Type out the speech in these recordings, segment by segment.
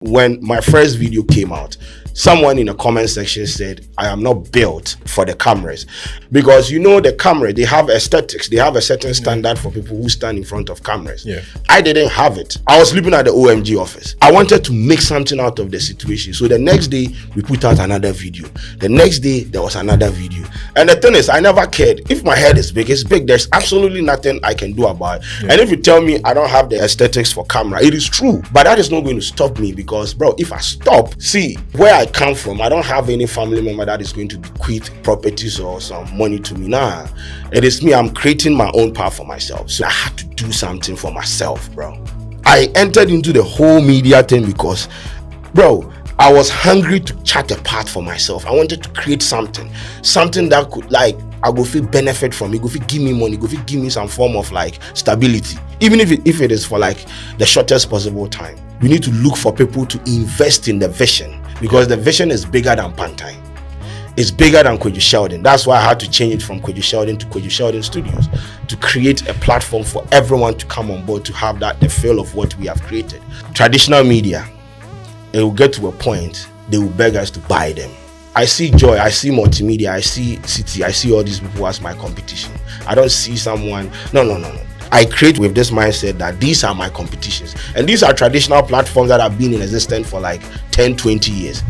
When my first video came out, someone in the comment section said, I am not built for the cameras. Because the camera, they have aesthetics. They have a certain standard for people who stand in front of cameras. Yeah. I didn't have it. I was sleeping at the OMG office. I wanted to make something out of the situation. So the next day, we put out another video. The next day, there was another video. And the thing is, I never cared. If my head is big, it's big. There's absolutely nothing I can do about it. Yeah. And if you tell me I don't have the aesthetics for camera, it is true. But that is not going to stop me because, bro, if I stop, see, where I come from, I don't have any family member that is going to bequeath properties or some money to me. Nah, it is me. I'm creating my own path for myself. So I had to do something for myself, bro. I entered into the whole media thing because, bro, I was hungry to chart a path for myself. I wanted to create something that could, like, I go feel benefit from it, go feel give me money, go feel give me some form of like stability, even if it is for like the shortest possible time. We need to look for people to invest in the vision because the vision is bigger than Pantai. It's bigger than Kwadwo Sheldon. That's why I had to change it from Kwadwo Sheldon to Kwadwo Sheldon Studios to create a platform for everyone to come on board to have the feel of what we have created. Traditional media, it will get to a point they will beg us to buy them. I see Joy, I see Multimedia, I see City, I see all these people as my competition. I don't see someone, no. I create with this mindset that these are my competitions. And these are traditional platforms that have been in existence for like 10, 20 years.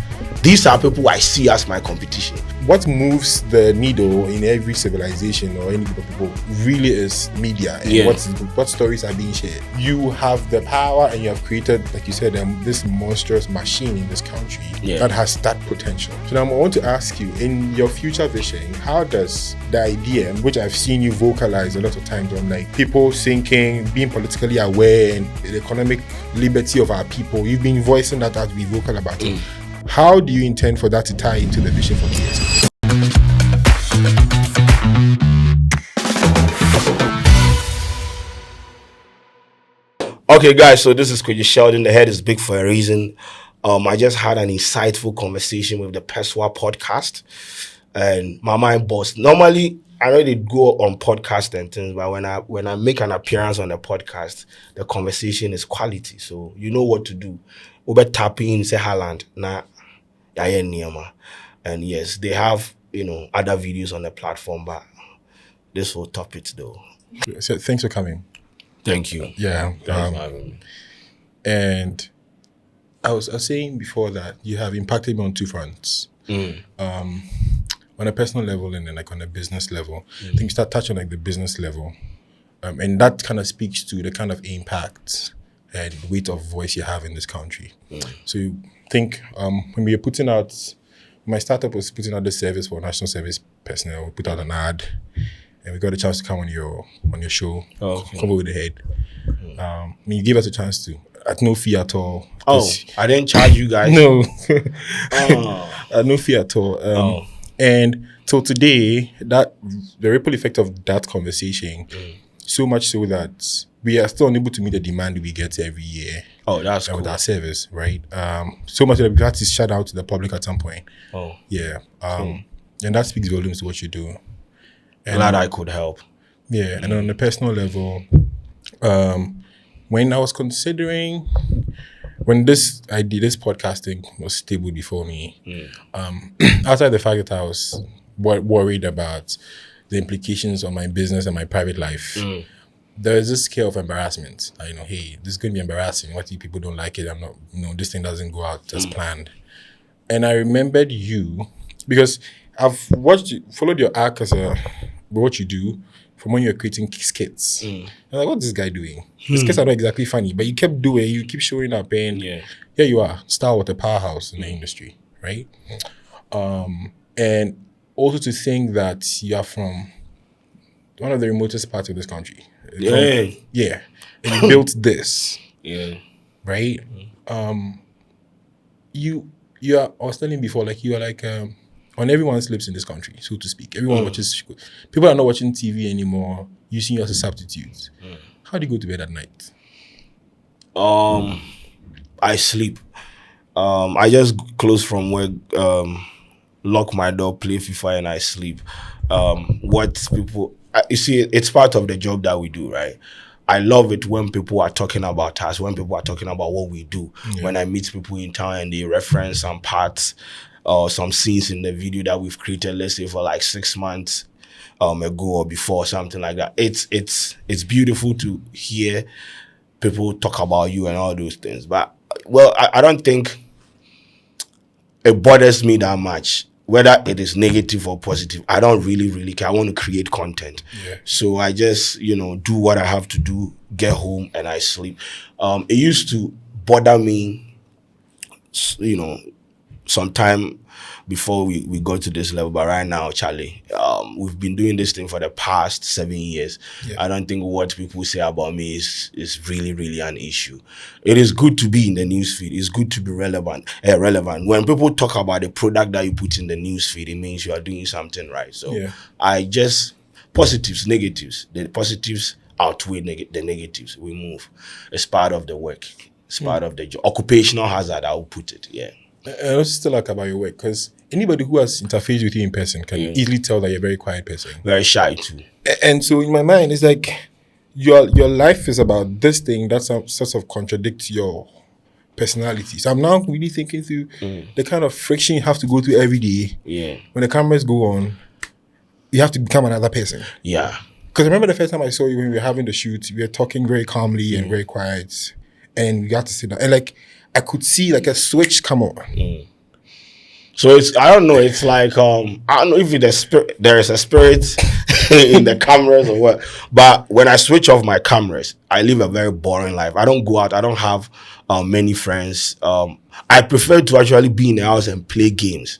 These are people I see as my competition. What moves the needle in every civilization or any group of people really is media and what stories are being shared. You have the power and you have created, like you said, this monstrous machine in this country that has that potential. So now I want to ask you, in your future vision, how does the idea, which I've seen you vocalize a lot of times on like people thinking, being politically aware and the economic liberty of our people, you've been voicing that as we vocal about it. How do you intend for that to tie into the vision for KS? Okay, guys, so this is Kwadwo Sheldon. The head is big for a reason. I just had an insightful conversation with the Peswa podcast, and my mind boss. Normally, I know they go on podcast and things, but when I make an appearance on the podcast, the conversation is quality. So you know what to do. Over tapping in say Haaland na Niyama. And yes, they have other videos on the platform, but this will top it though. So thanks for coming. Thank you. Yeah. And I was saying before that you have impacted me on two fronts. On a personal level and then like on a business level. I think you start touching like the business level. And that kind of speaks to the kind of impact and weight of voice you have in this country. So you think when we are putting out, my startup was putting out the service for national service personnel. We put out an ad and we got a chance to come on your show, come over the head. You gave us a chance to, at no fee at all. Oh, I didn't charge you guys? No. At no fee at all. And till today, the ripple effect of that conversation, so much so that we are still unable to meet the demand we get every year. Oh, that's cool. With our service, right? So much that we had to shout out to the public at some point. Oh. Yeah. Cool. And that speaks volumes to what you do. And glad I could help. Yeah. And on a personal level, when I was considering, when this podcasting was stable before me, outside the fact that I was worried about the implications on my business and my private life, there is this scale of embarrassment. Hey, this is going to be embarrassing. What if people don't like it? I'm not, this thing doesn't go out as planned. And I remembered you because I've followed your arc as what you do from when you're creating skits. I'm like, what's this guy doing? The skits are not exactly funny, but you kept doing, you keep showing up, and here you are, stalwart, a powerhouse in the industry, right? And also to think that you are from one of the remotest parts of this country. Yeah. And you built this. Yeah. Right? You are, I was telling before, like you are like on everyone's lips in this country, so to speak. Everyone watches, people are not watching TV anymore, using you as a substitute. How do you go to bed at night? I sleep. I just close from work, lock my door, play FIFA, and I sleep. What people, you see, it's part of the job that we do, right? I love it when people are talking about us, when people are talking about what we do. When I meet people in town and they reference some parts or some scenes in the video that we've created, let's say for like 6 months ago or before, something like that. It's beautiful to hear people talk about you and all those things. But well, I don't think it bothers me that much. Whether it is negative or positive, I don't really care. I want to create content. So I just, do what I have to do, get home and I sleep. It used to bother me, sometime before we got to this level. But right now, Charlie, we've been doing this thing for the past 7 years. I don't think what people say about me is really an issue. It is good to be in the newsfeed. It's good to be relevant. When people talk about the product that you put in the newsfeed, it means you are doing something right. So I just, positives, negatives. The positives outweigh the negatives. We move. It's part of the work. It's part of the job. Occupational hazard, I will put it. I also still like about your work because anybody who has interfaced with you in person can easily tell that you're a very quiet person. Very shy too. And so in my mind, it's like your life is about this thing that sort of contradicts your personality. So I'm now really thinking through the kind of friction you have to go through every day. When the cameras go on, you have to become another person. Because I remember the first time I saw you when we were having the shoot, we were talking very calmly and very quiet. And you had to sit down. And like, I could see like a switch come on. So I don't know, it's like, I don't know if there is a spirit in the cameras or what, but when I switch off my cameras, I live a very boring life. I don't go out. I don't have many friends. I prefer to actually be in the house and play games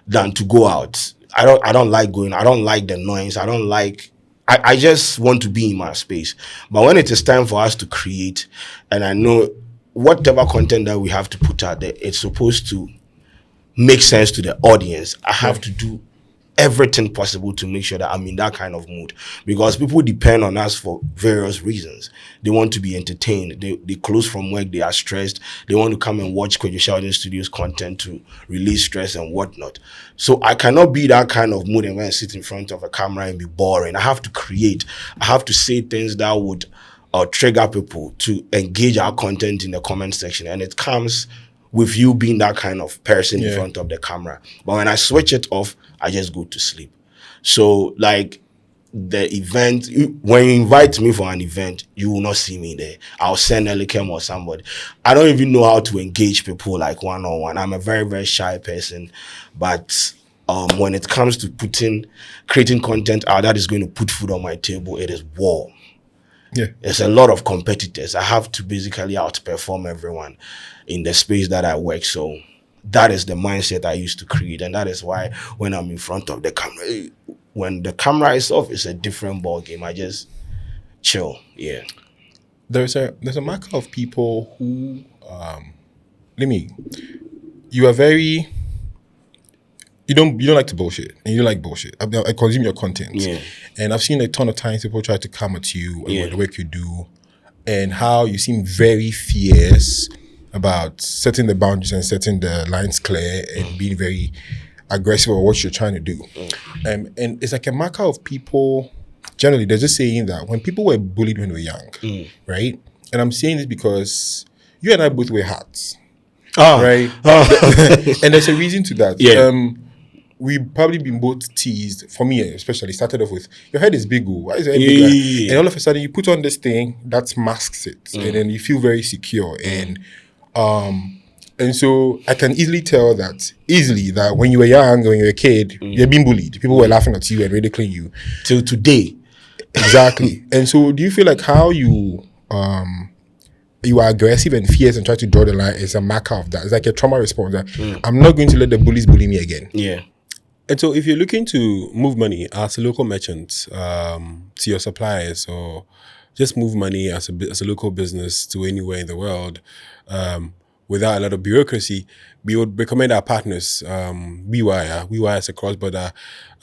than to go out. I don't like going. I don't like the noise. I just want to be in my space. But when it is time for us to create, and I know whatever content that we have to put out there, it's supposed to make sense to the audience. I have to do everything possible to make sure that I'm in that kind of mood, because people depend on us for various reasons. They want to be entertained. They close from work. They are stressed. They want to come and watch Kwadwo Sheldon Studios content to release stress and whatnot. So I cannot be that kind of mood and when I sit in front of a camera and be boring. I have to create. I have to say things that would trigger people to engage our content in the comment section, and it comes with you being that kind of person in front of the camera. But when I switch it off, I just go to sleep. So like the event, when you invite me for an event, you will not see me there. I'll send Elikem or somebody. I don't even know how to engage people like one-on-one. I'm a very shy person, but when it comes to creating content out that is going to put food on my table, it is war. There's a lot of competitors. I have to basically outperform everyone in the space that I work. So that is the mindset I used to create. And that is why when I'm in front of the camera, when the camera is off, it's a different ball game. I just chill. There's a marker of people who you are very, you don't like to bullshit, and you like bullshit. I consume your content, and I've seen a ton of times people try to come at you and the work you do, and how you seem very fierce about setting the boundaries and setting the lines clear and being very aggressive about what you're trying to do. And it's like a marker of people. Generally, there's just saying that when people were bullied when they were young, right? And I'm saying this because you and I both wear hats, right? And there's a reason to that. We've probably been both teased, for me especially, started off with, your head is big, why is your head bigger? And all of a sudden you put on this thing that masks it, and then you feel very secure. And so I can easily tell that when you were young, when you were a kid, you're being bullied. People were laughing at you and ridiculing you. Till today. Exactly. And so do you feel like how you are aggressive and fierce and try to draw the line is a marker of that? It's like a trauma response that I'm not going to let the bullies bully me again. And so if you're looking to move money as a local merchant to your suppliers, or just move money as a local business to anywhere in the world without a lot of bureaucracy, we would recommend our partners, WeWire. WeWire is a cross-border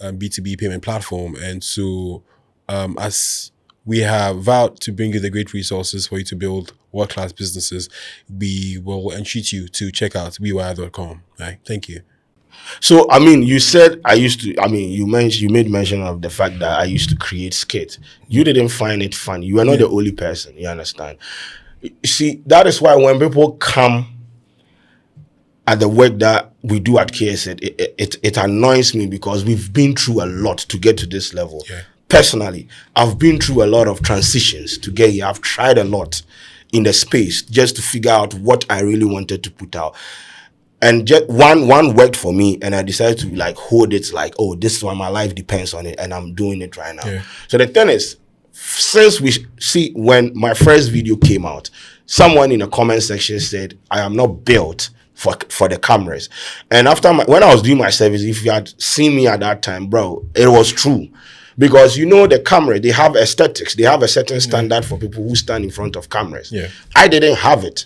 B2B payment platform. And so as we have vowed to bring you the great resources for you to build world-class businesses, we will entreat you to check out WeWire.com. Right? Thank you. So I mean, you said I used to. I mean, you made mention of the fact that I used to create skits. You didn't find it fun. You are not the only person. You understand? You see, that is why when people come at the work that we do at KSZ, it annoys me because we've been through a lot to get to this level. Yeah. Personally, I've been through a lot of transitions to get here. I've tried a lot in the space just to figure out what I really wanted to put out. And just one worked for me, and I decided to like hold it like, oh, this is why my life depends on it, and I'm doing it right now. Yeah. So the thing is, since we see when my first video came out, someone in the comment section said I am not built for the cameras. And after when I was doing my service, if you had seen me at that time, bro, it was true. Because you know the camera, they have aesthetics, they have a certain standard for people who stand in front of cameras. Yeah. I didn't have it.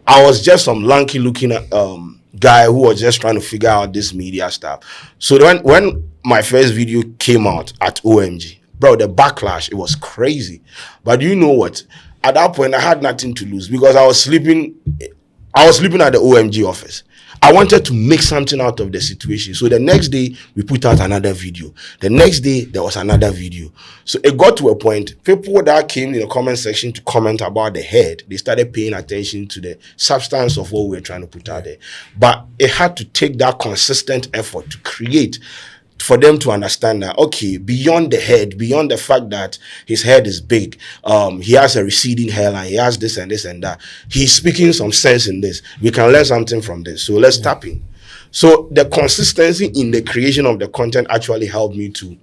I was just some lanky looking guy who was just trying to figure out this media stuff. So when my first video came out at OMG, bro, the backlash, it was crazy. But you know what? At that point, I had nothing to lose because I was sleeping at the OMG office. I wanted to make something out of the situation. So the next day, we put out another video. The next day, there was another video. So it got to a point, people that came in the comment section to comment about the head, they started paying attention to the substance of what we were trying to put out there. But it had to take that consistent effort to create for them to understand that, okay, beyond the head, beyond the fact that his head is big, he has a receding hairline, he has this and this and that, he's speaking some sense in this. We can learn something from this. So let's tap in. So the consistency in the creation of the content actually helped me to,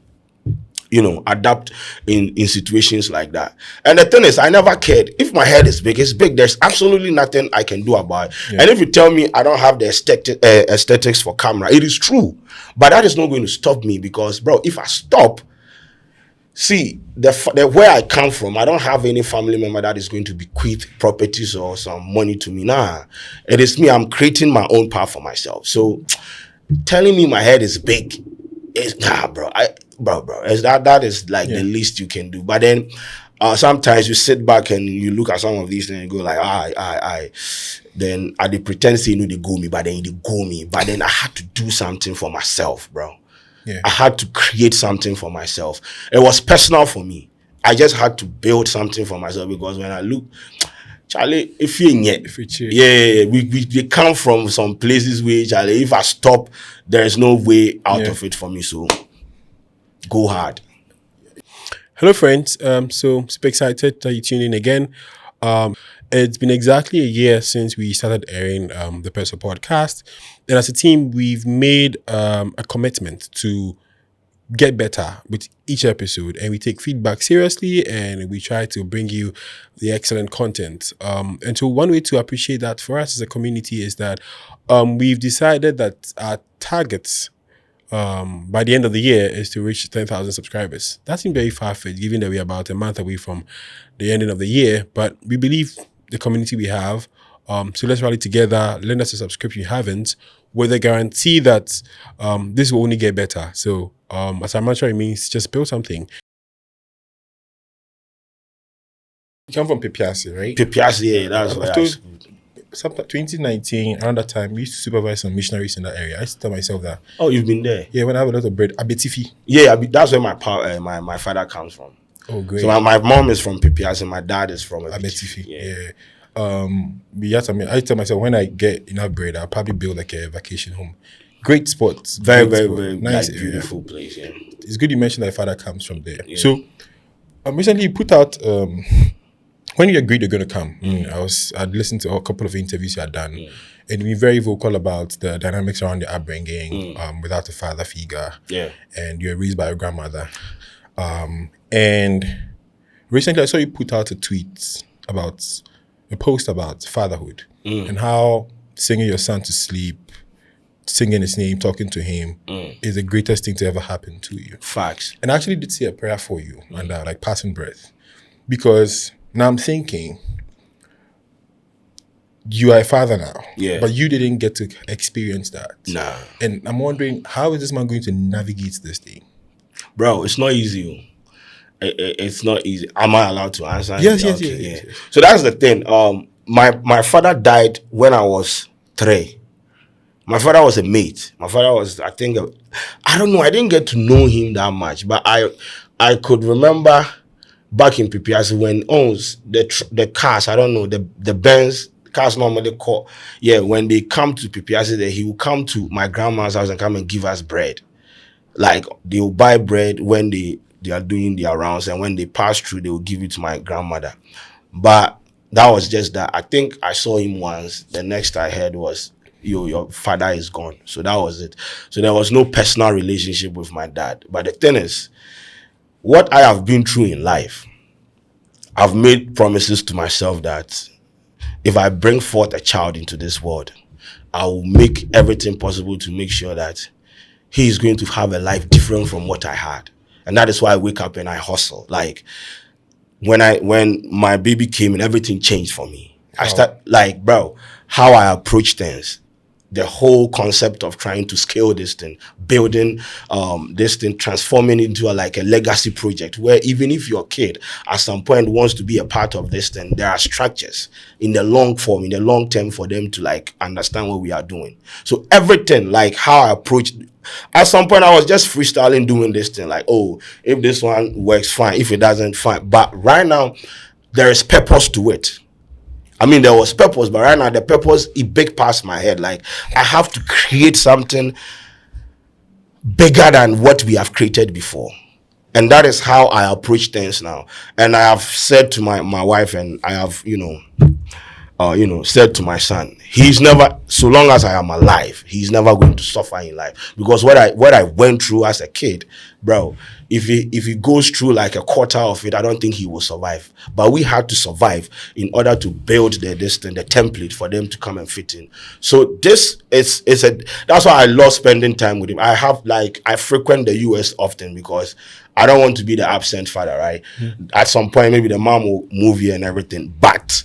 you know, adapt in situations like that. And the thing is, I never cared. If my head is big, it's big. There's absolutely nothing I can do about it. Yeah. And if you tell me I don't have the aesthetics for camera, it is true. But that is not going to stop me because, bro, if I stop, see, the where I come from, I don't have any family member that is going to bequeath properties or some money to me. Nah, it is me. I'm creating my own path for myself. So telling me my head is big, bro, that is like the least you can do. But then sometimes you sit back and you look at some of these things and go like, then I pretend say, you know, they go me, but then they go me. But then I had to do something for myself, bro. Yeah. I had to create something for myself. It was personal for me. I just had to build something for myself because when I look, Charlie, we come from some places where, Charlie, if I stop, there is no way out of it for me. So go hard. Hello, friends. So super excited that you tuned in again. It's been exactly a year since we started airing the Pepease podcast. And as a team, we've made a commitment to get better with each episode, and we take feedback seriously and we try to bring you the excellent content. And so one way to appreciate that for us as a community is that we've decided that our targets by the end of the year is to reach 10,000 subscribers. That seems very far-fetched given that we're about a month away from the ending of the year, but we believe the community we have. So let's rally together, lend us a subscription you haven't, with a guarantee that this will only get better. So as I'm not sure it means just build something. You come from Pepease, right? Pepease, yeah, that's what I 2019, around that time, we used to supervise some missionaries in that area. I used to tell myself that. Oh, you've been there? Yeah, when I have a lot of bread, Abetifi. Yeah, that's where my father comes from. Oh, great. So my mom is from Pepease and my dad is from Abetifi. Yeah. I tell myself when I get enough bread, I'll probably build like a vacation home. Great spot. Very nice, like, beautiful place. Yeah. It's good you mentioned that your father comes from there. Yeah. So recently you put out when you agreed you're going to come. I'd listened to a couple of interviews you had done, and you're very vocal about the dynamics around the upbringing without a father figure. Yeah. And you're raised by your grandmother. And recently I saw you put out a post about fatherhood and how singing your son to sleep, singing his name, talking to him is the greatest thing to ever happen to you. Facts. And I actually did say a prayer for you and like passing breath, because now I'm thinking you are a father now, but you didn't get to experience that. Nah. And I'm wondering, how is this man going to navigate this thing? Bro, it's not easy. It's not easy. Am I allowed to answer? Yes. So that's the thing. My father died when I was 3. My father was a mate. My father was, I think, I don't know. I didn't get to know him that much, but I could remember back in Pepease when owns the cars. I don't know, the Benz cars normally call. Yeah, when they come to Pepease, there he will come to my grandma's house and come and give us bread. Like they will buy bread when they are doing their rounds, and when they pass through, they will give it to my grandmother. But that was just that. I think I saw him once. The next I heard was, your father is gone. So that was it. So there was no personal relationship with my dad. But the thing is, what I have been through in life, I've made promises to myself that if I bring forth a child into this world, I will make everything possible to make sure that he is going to have a life different from what I had. And that is why I wake up and I hustle. Like when my baby came and everything changed for me. I start like, bro, how I approach things, the whole concept of trying to scale this thing, building this thing, transforming into a legacy project where even if your kid at some point wants to be a part of this thing, there are structures in the long form, in the long term for them to understand what we are doing. So everything, like how I approach, at some point I was just freestyling doing this thing, like, oh, if this one works, fine. If it doesn't, fine. But right now, there is purpose to it. I mean, there was purpose, but right now the purpose is big past my head. Like, I have to create something bigger than what we have created before. And that is how I approach things now. And I have said to my wife, and I have, said to my son, he's never, so long as I am alive, he's never going to suffer in life. Because what I went through as a kid, bro, if he goes through like a quarter of it, I don't think he will survive. But we had to survive in order to build the template for them to come and fit in. So this is that's why I love spending time with him. I frequent the US often because I don't want to be the absent father, right? Mm-hmm. At some point, maybe the mom will move here and everything, but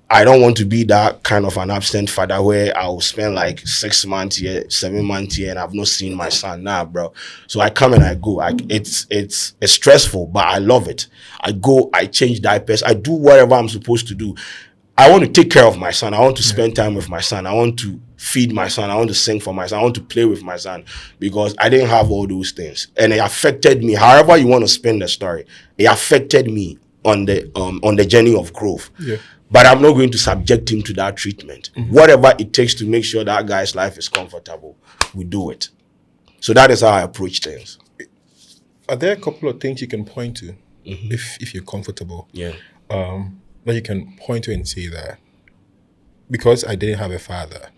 I don't want to be that kind of an absent father where I'll spend like 6 months here, 7 months here, and I've not seen my son now, bro. So I come and I go. It's stressful, but I love it. I go, I change diapers, I do whatever I'm supposed to do. I want to take care of my son. I want to spend time with my son. I want to feed my son. I want to sing for my son. I want to play with my son because I didn't have all those things. And it affected me. However you want to spin the story, it affected me on the journey of growth. Yeah. But I'm not going to subject him to that treatment. Mm-hmm. Whatever it takes to make sure that guy's life is comfortable, we do it. So that is how I approach things. Are there a couple of things you can point to, if you're comfortable? Yeah. That you can point to and say that because I didn't have a father.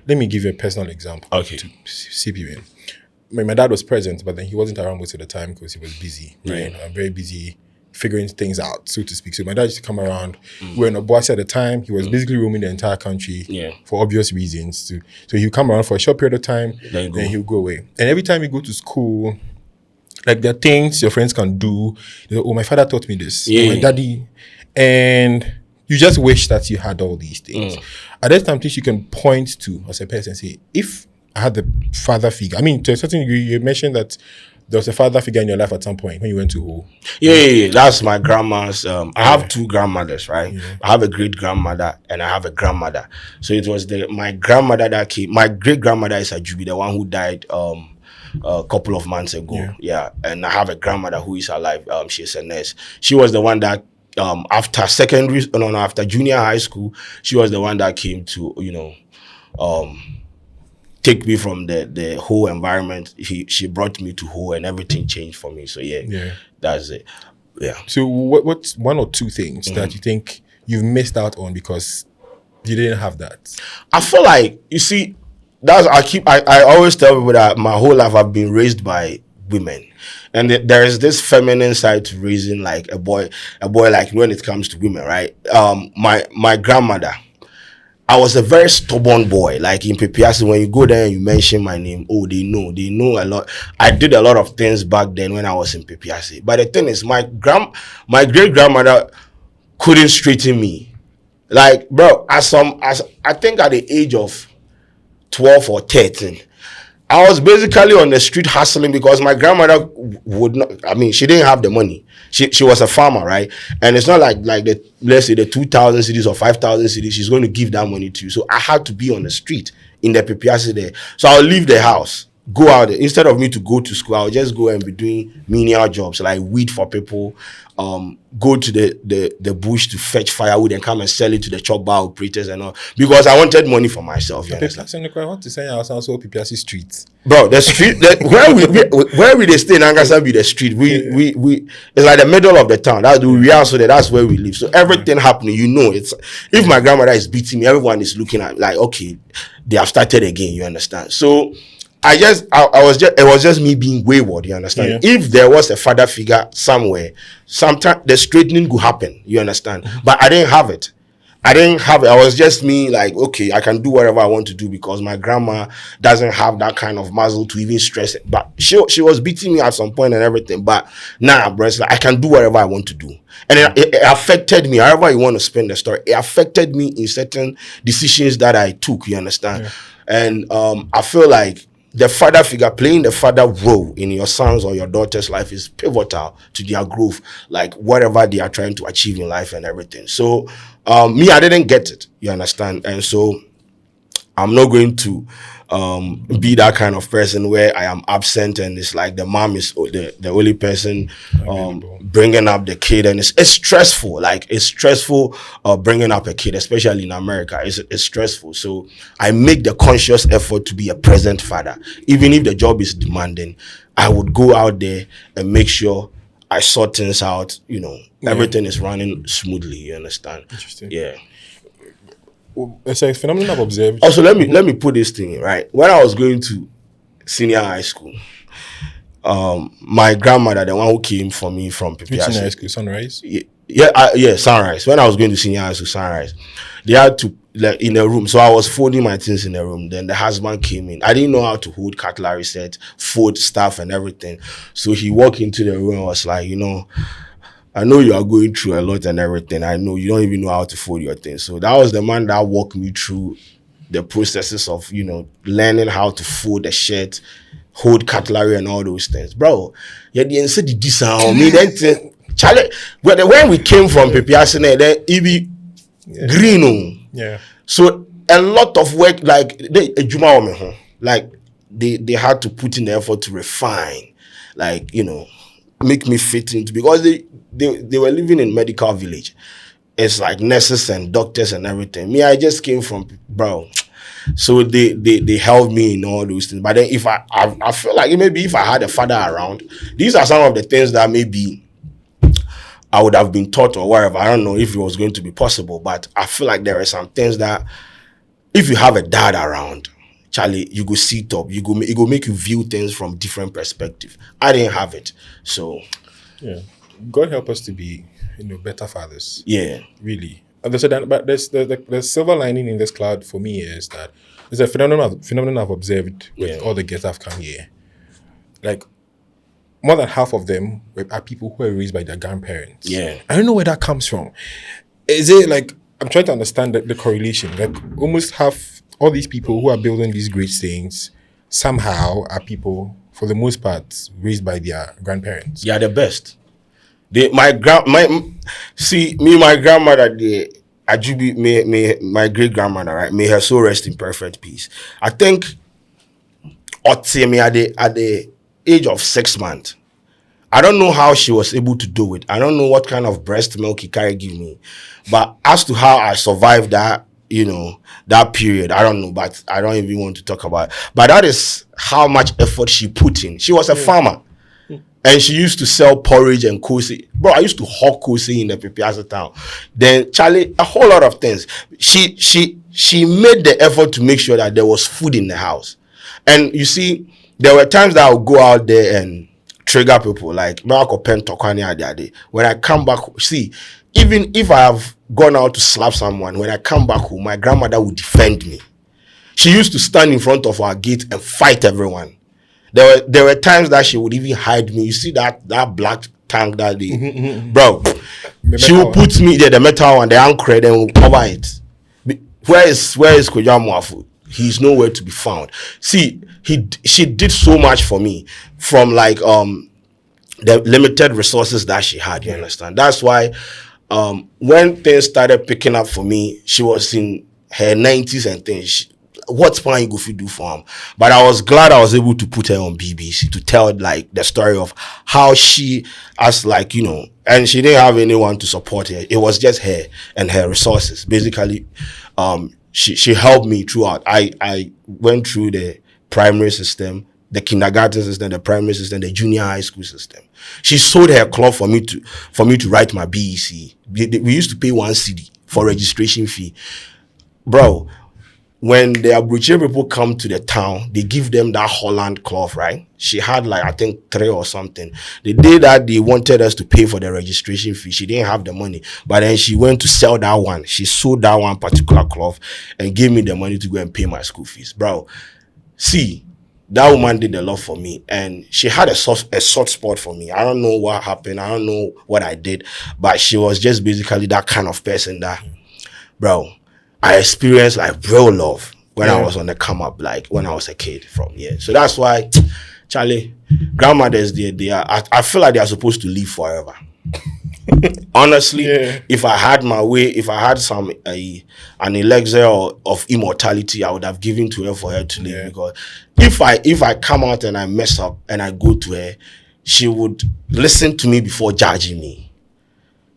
Let me give you a personal example to sip you in. My dad was present, but then he wasn't around most of the time because he was busy. Right? I'm very busy figuring things out, so to speak. So my dad used to come around. We were in Obuasi at the time. He was basically roaming the entire country for obvious reasons. So he'd come around for a short period of time, then he'll go away. And every time you go to school, like there are things your friends can do. You know, oh, my father taught me this. My daddy. And you just wish that you had all these things. At that time, things you can point to as a person and say, if I had the father figure, I mean, to a certain degree, you mentioned that there was a father figure in your life at some point when you went to Ho. Yeah. That's my grandma's. I have two grandmothers, right? Yeah. I have a great grandmother and I have a grandmother. So it was my grandmother that came. My great grandmother is Ajubi, the one who died a couple of months ago. Yeah. And I have a grandmother who is alive. She's a nurse. She was the one that after after junior high school, she was the one that came to take me from the whole environment. She brought me to Ho and everything changed for me. So that's it. Yeah. So what's one or two things that you think you've missed out on because you didn't have that? I feel like, you see, I always tell people that my whole life I've been raised by women. And there is this feminine side to raising like a boy like when it comes to women, right? My grandmother, I was a very stubborn boy. Like in Pepease, when you go there and you mention my name, they know a lot. I did a lot of things back then when I was in Pepease. But the thing is, my great grandmother couldn't straighten me. Like, bro, I think at the age of 12 or 13, I was basically on the street hustling because my grandmother would not. I mean, she didn't have the money. She was a farmer, right? And it's not like the, let's say, the 2,000 cedis or 5,000 cedis. She's going to give that money to you. So I had to be on the street in the Pepease there. So I'll leave the house, go out there. Instead of me to go to school, I'll just go and be doing menial jobs like weed for people. Go to the bush to fetch firewood and come and sell it to the chop bar operators and all, because I wanted money for myself. You understand? I want to say I was also Pepease streets. Bro, the street where we they stay in Angasa be the street. We it's like the middle of the town. That's we are, so that's where we live. So everything happening, it's if my grandmother is beating me, everyone is looking at like, okay, they have started again. You understand? So it was just me being wayward, you understand? Yeah. If there was a father figure somewhere, sometimes the straightening could happen, you understand? But I didn't have it. I was just me like, okay, I can do whatever I want to do because my grandma doesn't have that kind of muzzle to even stress it. But she was beating me at some point and everything. But now, bro, it's like I can do whatever I want to do. And it affected me, however you want to spin the story. It affected me in certain decisions that I took, you understand? Yeah. And I feel like the father figure, playing the father role in your son's or your daughter's life is pivotal to their growth, like whatever they are trying to achieve in life and everything. So, me, I didn't get it, you understand? And so, I'm not going to be that kind of person where I am absent and it's like the mom is the only person bringing up the kid, and it's stressful. Like it's stressful bringing up a kid, especially in America. It's stressful. So I make the conscious effort to be a present father, even if the job is demanding. I would go out there and make sure I sort things out. Everything is running smoothly. You understand? Interesting. Yeah. It's a phenomenon I've observed. Also, let me put this thing right. When I was going to senior high school, my grandmother, the one who came for me from Pepease. Which senior high school? Sunrise? Yeah, Sunrise. When I was going to senior high school, Sunrise, they had to in a room. So I was folding my things in a room. Then the husband came in. I didn't know how to hold cutlery set, fold stuff and everything. So he walked into the room and was like, I know you are going through a lot and everything. I know you don't even know how to fold your things. So that was the man that walked me through the processes of, learning how to fold a shirt, hold cutlery and all those things. Bro, you didn't say the sound me then Charlie, when we came from Pepease, then it be green. Yeah. So a lot of work, like they had to put in the effort to refine, like, make me fit into, because they were living in medical village. It's like nurses and doctors and everything. Me, I just came from, bro. So they helped me in all those things. But then if I feel like maybe if I had a father around, these are some of the things that maybe I would have been taught or whatever. I don't know if it was going to be possible, but I feel like there are some things that if you have a dad around, Charlie, you go sit up, it go make you view things from different perspective. I didn't have it. So yeah. God help us to be, better fathers. Yeah. Really. But there's the silver lining in this cloud for me is that there's a phenomenon I've observed with all the guests I've come here. Like, more than half of them are people who are raised by their grandparents. Yeah. I don't know where that comes from. Is it like, I'm trying to understand the correlation. Like, almost half all these people who are building these great things somehow are people, for the most part, raised by their grandparents. Yeah, the best. My grandmother, my great grandmother, right? May her soul rest in perfect peace. I think, at the age of 6 months, I don't know how she was able to do it. I don't know what kind of breast milk he carried give me, but as to how I survived that, that period, I don't know, but I don't even want to talk about it. But that is how much effort she put in. She was a farmer. And she used to sell porridge and kosi. Bro, I used to hawk kosi in the Pepease town. Then Charlie, a whole lot of things. She made the effort to make sure that there was food in the house. And you see, there were times that I would go out there and trigger people, like when I come back, see, even if I have gone out to slap someone, when I come back home, my grandmother would defend me. She used to stand in front of our gate and fight everyone. There were times that she would even hide me. You see that black tank that day, bro. She would put me there, the metal one, the anchor, then we'll cover it. Where is Kwadwo Amoafo? He's nowhere to be found. See, she did so much for me from like the limited resources that she had, you understand? That's why when things started picking up for me, she was in her 90s and things. What plan you go do for him? But I was glad I was able to put her on BBC to tell like the story of how she, as like, you know, and she didn't have anyone to support her. It was just her and her resources. Basically, she helped me throughout. I went through the primary system, the kindergarten system, the primary system, the junior high school system. She sold her cloth for me to write my BEC. We used to pay 1 cedi for registration fee, bro. When the Abuja people come to the town, they give them that Holland cloth, right? She had like, I think 3 or something. The day that they wanted us to pay for the registration fee, she didn't have the money. But then she went to sell that one. She sold that one particular cloth and gave me the money to go and pay my school fees. Bro, see, that woman did a lot for me. And she had a soft spot for me. I don't know what happened. I don't know what I did. But she was just basically that kind of person that, bro, I experienced like real love when I was on the come up, like when I was a kid from here. So that's why, Charlie, grandmothers, I feel like they are supposed to live forever. Honestly, if I had my way, if I had an elixir of immortality, I would have given to her for her to live. Because if I come out and I mess up and I go to her, she would listen to me before judging me.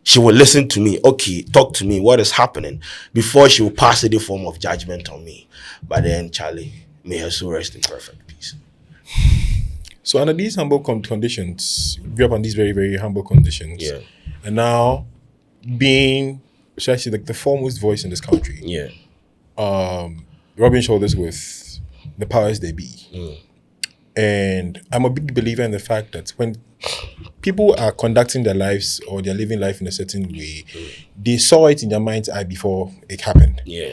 She will listen to me. Okay, talk to me. What is happening? Before she will pass any form of judgment on me. But then, Charlie, may her soul rest in perfect peace. So under these humble conditions, you grew up on these very, very humble conditions. Yeah. And now, being, should I say, like the foremost voice in this country. Yeah. Rubbing shoulders with the powers they be. And I'm a big believer in the fact that when people are conducting their lives or they're living life in a certain way, they saw it in their mind's eye before it happened. Yeah.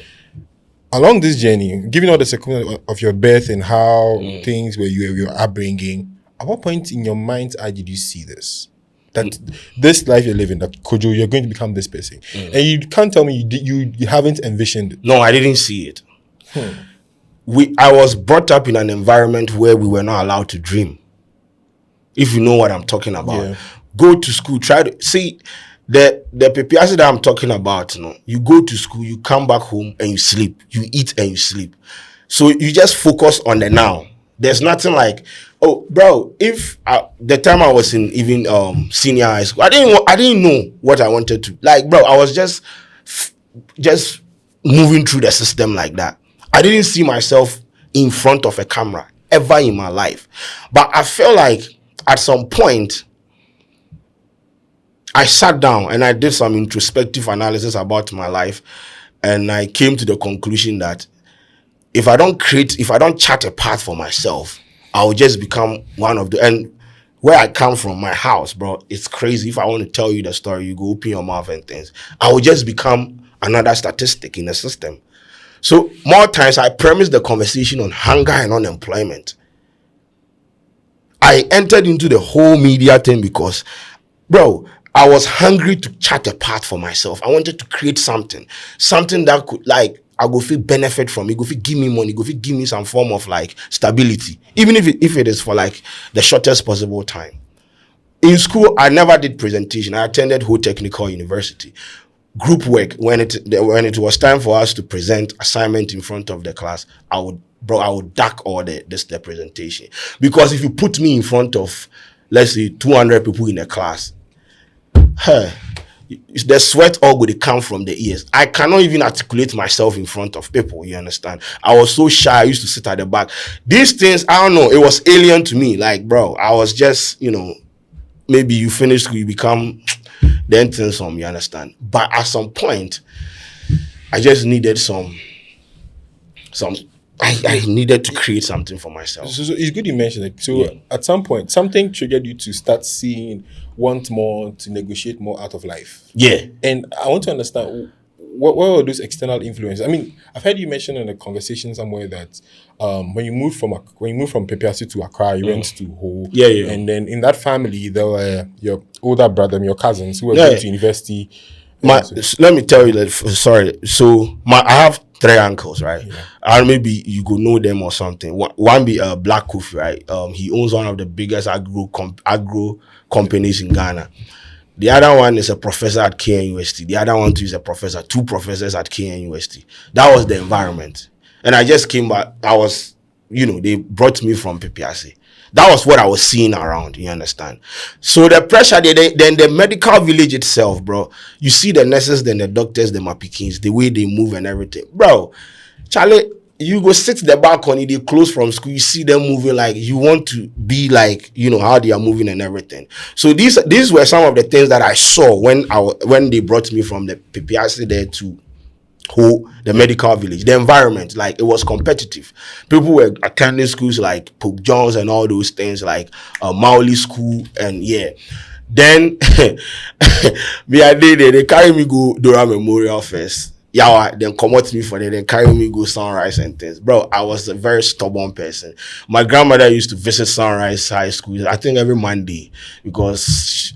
Along this journey, given all the circumstances of your birth and how things were your upbringing, at what point in your mind's eye did you see this? That this life you're living, that Kwadwo, you're going to become this person. And you can't tell me you haven't envisioned it. No, I didn't see it. I was brought up in an environment where we were not allowed to dream. If you know what I'm talking about. Yeah. Go to school, try to see the Pepease that I'm talking about, you know. You go to school, you come back home and you sleep. You eat and you sleep. So you just focus on the now. There's nothing like, oh, bro, if the time I was in even senior high school, I didn't know what I wanted to. Like, bro, I was just moving through the system like that. I didn't see myself in front of a camera ever in my life. But I felt like at some point, I sat down and I did some introspective analysis about my life. And I came to the conclusion that if I don't chart a path for myself, I will just become one of the, and where I come from, my house, bro, it's crazy. If I want to tell you the story, you go open your mouth and things. I will just become another statistic in the system. So more times I premise the conversation on hunger and unemployment. I entered into the whole media thing because, bro, I was hungry to chart a path for myself. I wanted to create something that could, like, I go feel benefit from it, go feel give me money, go feel give me some form of like stability, even if it is for like the shortest possible time. In school, I never did presentation. I attended Ho Technical University. Group work, when it was time for us to present assignment in front of the class, I would duck all the presentation. Because if you put me in front of, let's say, 200 people in a class, the sweat all would come from the ears. I cannot even articulate myself in front of people, you understand? I was so shy, I used to sit at the back. These things, I don't know, it was alien to me. Like, bro, I was just, you know, maybe you finish school, you become then some, you understand? But at some point, I just needed I needed to create something for myself. So it's good you mentioned it. So at some point, something triggered you to start want more, to negotiate more out of life. Yeah. And I want to understand, what were those external influences? I mean, I've heard you mention in a conversation somewhere that when you moved from Pepease to Accra, you went to Ho. Yeah. And then in that family, there were your older brother, your cousins who were going to university. Let me tell you that. Sorry. So I have three uncles, right? And maybe you go know them or something. One be Black Kofi, right? He owns one of the biggest agro companies in Ghana. The other one is a professor at KNUST. The other one too is a professor, two professors at KNUST. That was the environment. And I just came back. I was, they brought me from Pepease. That was what I was seeing around, you understand? So the pressure, then the medical village itself, bro. You see the nurses, then the doctors, the mapikins, the way they move and everything. Bro, Charlie, you go sit the balcony, they close from school, you see them moving like you want to be like, how they are moving and everything. So these were some of the things that I saw when they brought me from the Pepease there to the medical village. The environment, like, it was competitive. People were attending schools like Pope John's and all those things, like Mauli School, and then they carry me go Dora Memorial first. Yawa, then come out to me for that, then carry me go Sunrise and things. Bro, I was a very stubborn person. My grandmother used to visit Sunrise High School, I think every Monday, because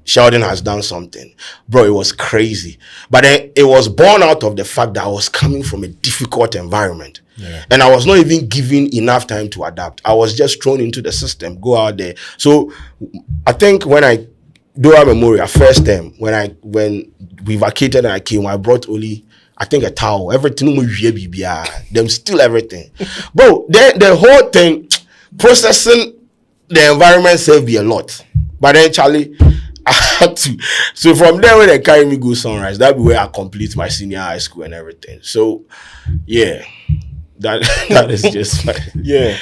Sheldon has done something. Bro, it was crazy. But then it was born out of the fact that I was coming from a difficult environment. Yeah. And I was not even given enough time to adapt. I was just thrown into the system, go out there. So I think when I Dora Memorial, first time, when we vacated and I came, I brought only, I think, a towel. Everything, them still everything. Bro, the whole thing, processing the environment saved me a lot. But then, Charlie, I had to. So from there, when they carry me go Sunrise, that'll be where I complete my senior high school and everything. So, yeah, that is just fine. Yeah.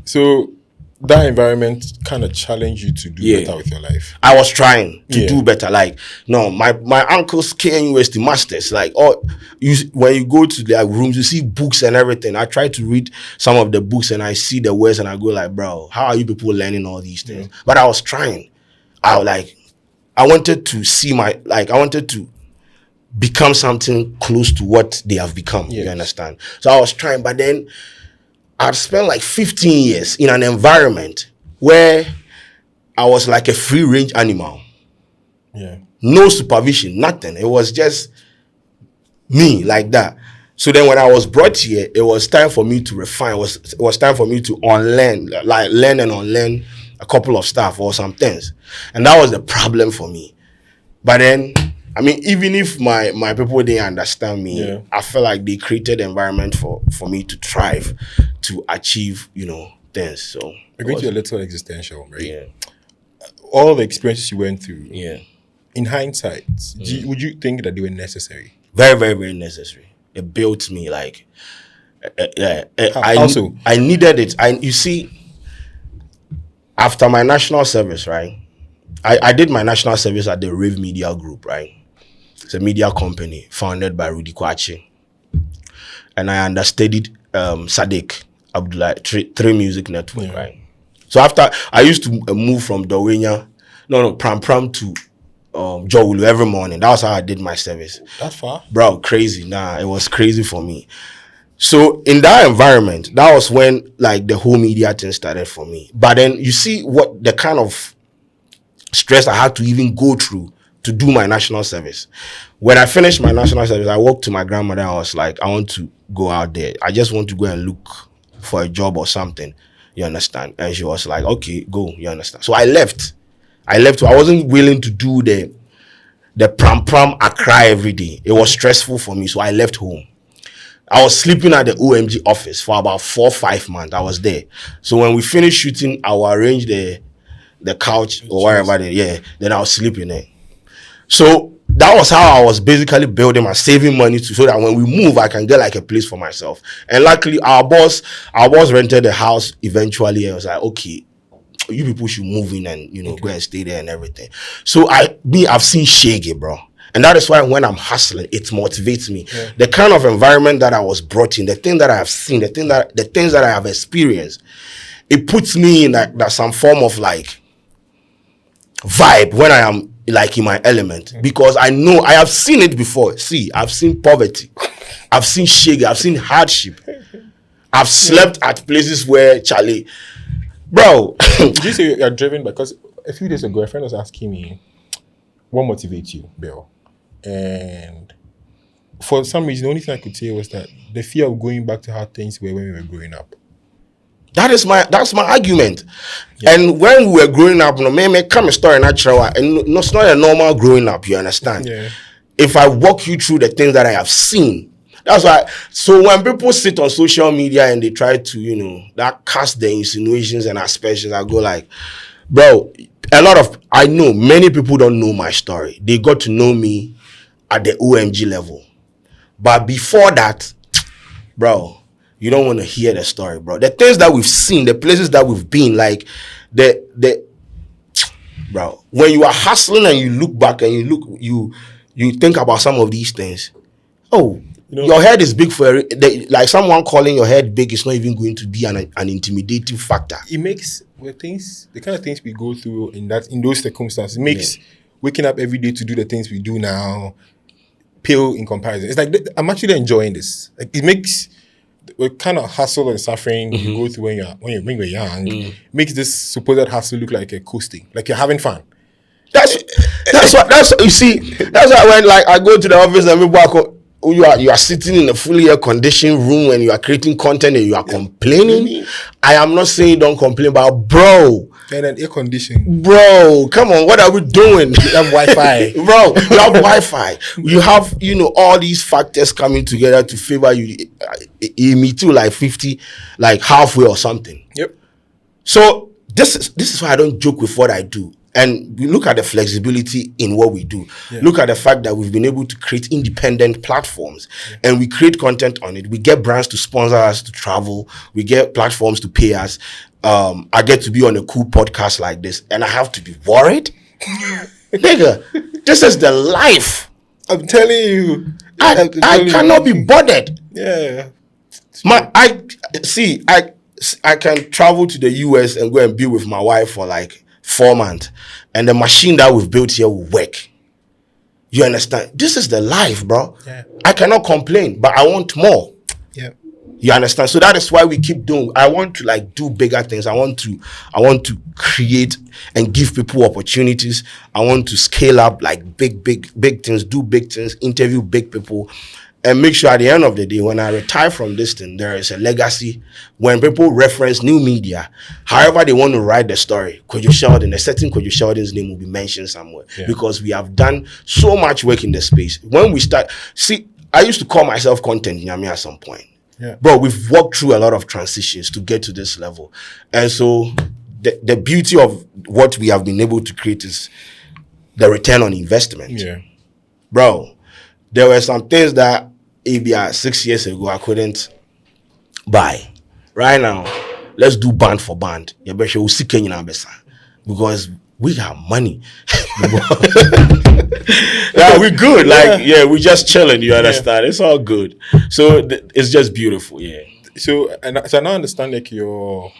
So that environment kind of challenged you to do better with your life. I was trying to do better. Like, no, my uncle's KNUST masters, like, when you go to their rooms, you see books and everything. I try to read some of the books and I see the words and I go like, bro, how are you people learning all these things? Yeah. But I was trying. I wanted to become something close to what they have become. Yes. You understand? So I was trying, but then I'd spent like 15 years in an environment where I was like a free range animal. Yeah. No supervision, nothing. It was just me like that. So then when I was brought here, it was time for me to refine. It was time for me to unlearn, like learn and unlearn a couple of stuff or some things. And that was the problem for me. But then, I mean, even if my people didn't understand me, I felt like they created an environment for me to thrive, to achieve, things. So we're going to a little existential, right? Yeah. All the experiences you went through, yeah. In hindsight, would you think that they were necessary? Very, very, very necessary. It built me like, I needed it. You see, after my national service, right? I did my national service at the Rave Media Group, right? It's a media company founded by Rudy Kwachi. And I understudied Sadiq Abdullah, three music network, right? So after, I used to move from Pram to Jowulu every morning. That was how I did my service. That's far? Bro, crazy. Nah, it was crazy for me. So in that environment, that was when like the whole media thing started for me. But then you see what the kind of stress I had to even go through to do my national service. When I finished my national service, I walked to my grandmother and I was like, I want to go out there. I just want to go and look for a job or something. You understand? And she was like, okay, go. You understand? So I left. I wasn't willing to do the pram Accra every day. It was stressful for me. So I left home. I was sleeping at the OMG office for about 4 or 5 months. I was there. So when we finished shooting, I will arrange the couch or wherever then I was sleeping there. So that was how I was basically building my saving money so that when we move, I can get like a place for myself. And luckily, our boss rented the house eventually. I was like, okay, you people should move in and go and stay there and everything. So I've seen Shege, bro. And that is why when I'm hustling, it motivates me. Yeah. The kind of environment that I was brought in, the thing that I have seen, the things that I have experienced, it puts me in that some form of like vibe when I am like in my element, because I know I have seen it before. See, I've seen poverty, I've seen shege, I've seen hardship, I've slept at places where Charlie, bro. Did you say you're driven? Because a few days ago, a friend was asking me, what motivates you, Bill? And for some reason, the only thing I could say was that the fear of going back to how things were when we were growing up. That's my argument. Yeah. And when we were growing up, no, me come a story natural, and no, it's not a normal growing up. You understand? Yeah. If I walk you through the things that I have seen, that's why. So when people sit on social media and they try to, that cast the insinuations and aspersions, I go like, bro, I know many people don't know my story. They got to know me at the OMG level, but before that, bro, you don't want to hear the story, bro. The things that we've seen, the places that we've been, like bro, when you are hustling and you look back and you think about some of these things, your head is big for like someone calling your head big is not even going to be an intimidating factor. It makes the kind of things we go through in those circumstances, it makes waking up every day to do the things we do now pale in comparison. It's like I'm actually enjoying this. Like it makes the kind of hustle and suffering you go through when you're young makes this supposed hustle look like a coasting, like you're having fun. That's you see. That's why when like I go to the office and people you are sitting in a fully air conditioned room and you are creating content and you are complaining. I am not saying don't complain, but bro, and then air conditioning, bro, come on, what are we doing? You have Wi-Fi, bro. You have Wi-Fi. You have all these factors coming together to favor you. Me too, like 50, like halfway or something. Yep. So this is why I don't joke with what I do. And we look at the flexibility in what we do. Yeah. Look at the fact that we've been able to create independent platforms and we create content on it. We get brands to sponsor us to travel. We get platforms to pay us. I get to be on a cool podcast like this and I have to be worried. Nigga, this is the life. I'm telling you. I cannot be bothered. Yeah. I can travel to the US and go and be with my wife for like 4 months, and the machine that we've built here will work. You understand? This is the life, bro. Yeah. I cannot complain, but I want more. Yeah. You understand? So that is why we keep doing. I want to like do bigger things. I want to create and give people opportunities. I want to scale up like big things, do big things, interview big people. And make sure at the end of the day, when I retire from this thing, there is a legacy. When people reference new media, however they want to write the story, Kwadwo Sheldon, a certain Kwadwo Sheldon's name will be mentioned somewhere. Yeah. Because we have done so much work in the space. When we start, I used to call myself content Nyami at some point. Yeah. But we've walked through a lot of transitions to get to this level. And so the beauty of what we have been able to create is the return on investment. Yeah. Bro, there were some things that maybe 6 years ago I couldn't buy. Right now, let's do band for band. Because we have money. Yeah, we're good. Like, we're just chilling. You understand? It's all good. So it's just beautiful. Yeah. So I now understand like your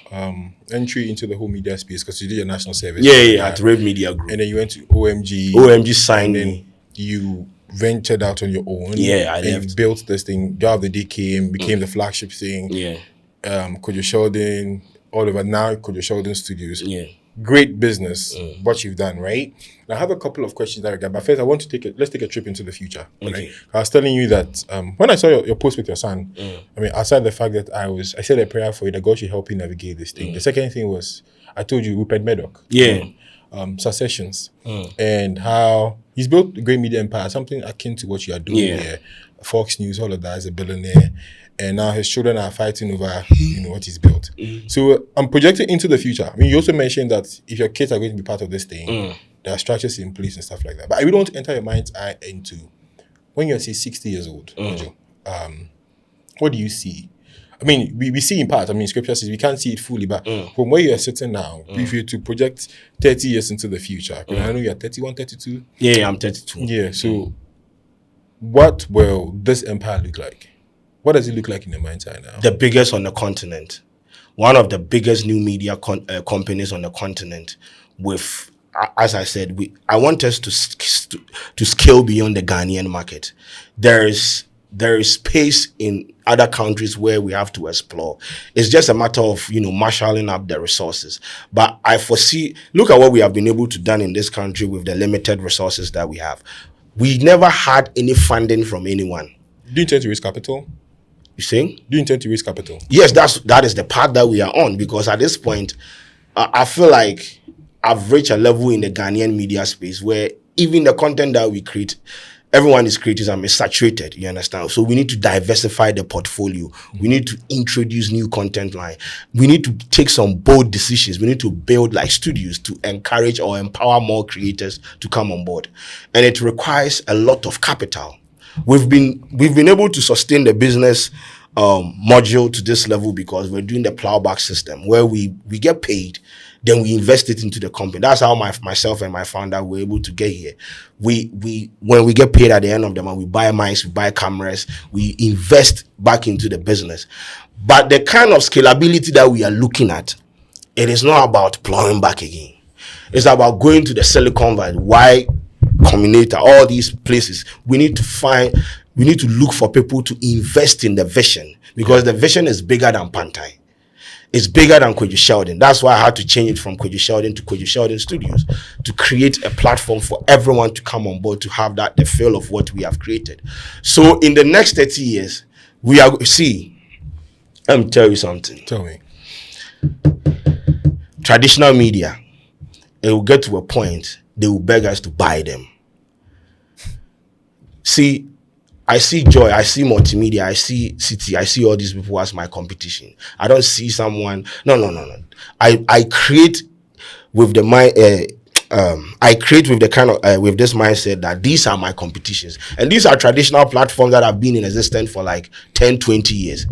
entry into the whole media space because you did your national service. Yeah, at Rave Media Group. And then you went to OMG. OMG signed me. You ventured out on your own. Yeah, I left. You built this thing. Job of the Day became the flagship thing. Yeah. Kwadwo Sheldon, all over now, Kwadwo Sheldon Studios. Yeah. Great business, what you've done, right? Now, I have a couple of questions that I got, but first I want to let's take a trip into the future. Okay. Right? I was telling you that when I saw your post with your son, I mean, outside the fact that I said a prayer for you that God should help you navigate this thing. The second thing was, I told you, Rupert Murdoch. Yeah. Successions and how he's built a great media empire, something akin to what you are doing here. Fox News, all of that, is a billionaire, and now his children are fighting over what he's built. So I'm projecting into the future. I mean, you also mentioned that if your kids are going to be part of this thing, there are structures in place and stuff like that. But I really want to enter your mind's eye into when you're say 60 years old, what do you see? I mean, we see in part. I mean, scripture says we can't see it fully, but from where you are sitting now, if you to project 30 years into the future, I know you're 31, 32. Yeah, I'm 32. Yeah, so what will this empire look like? What does it look like in your mind's eye now? The biggest on the continent. One of the biggest new media companies on the continent with, as I said, I want us to scale beyond the Ghanaian market. There is space in other countries where we have to explore. It's just a matter of, marshalling up the resources. But I foresee, look at what we have been able to done in this country with the limited resources that we have. We never had any funding from anyone. Do you intend to raise capital? You saying? Do you intend to raise capital? Yes, that is the path that we are on, because at this point, I feel like I've reached a level in the Ghanaian media space where even the content that we create, everyone is creating and is saturated, you understand? So we need to diversify the portfolio. We need to introduce new content line. We need to take some bold decisions. We need to build like studios to encourage or empower more creators to come on board. And it requires a lot of capital. We've been able to sustain the business module to this level because we're doing the plowback system where we get paid, then we invest it into the company. That's how myself and my founder were able to get here. We when we get paid at the end of the month, we buy mics, we buy cameras, we invest back into the business. But the kind of scalability that we are looking at, it is not about plowing back again. It's about going to the Silicon Valley, Y Combinator, all these places. We need to look for people to invest in the vision, because the vision is bigger than Pantai. It's bigger than Kwadwo Sheldon. That's why I had to change it from Kwadwo Sheldon to Kwadwo Sheldon Studios, to create a platform for everyone to come on board, to have the feel of what we have created. So in the next 30 years, let me tell you something. Tell me. Traditional media, it will get to a point they will beg us to buy them. See, I see Joy, I see multimedia, I see City, I see all these people as my competition. I don't see someone. No. I create with the with this mindset that these are my competitions, and these are traditional platforms that have been in existence for like 10, 20 years.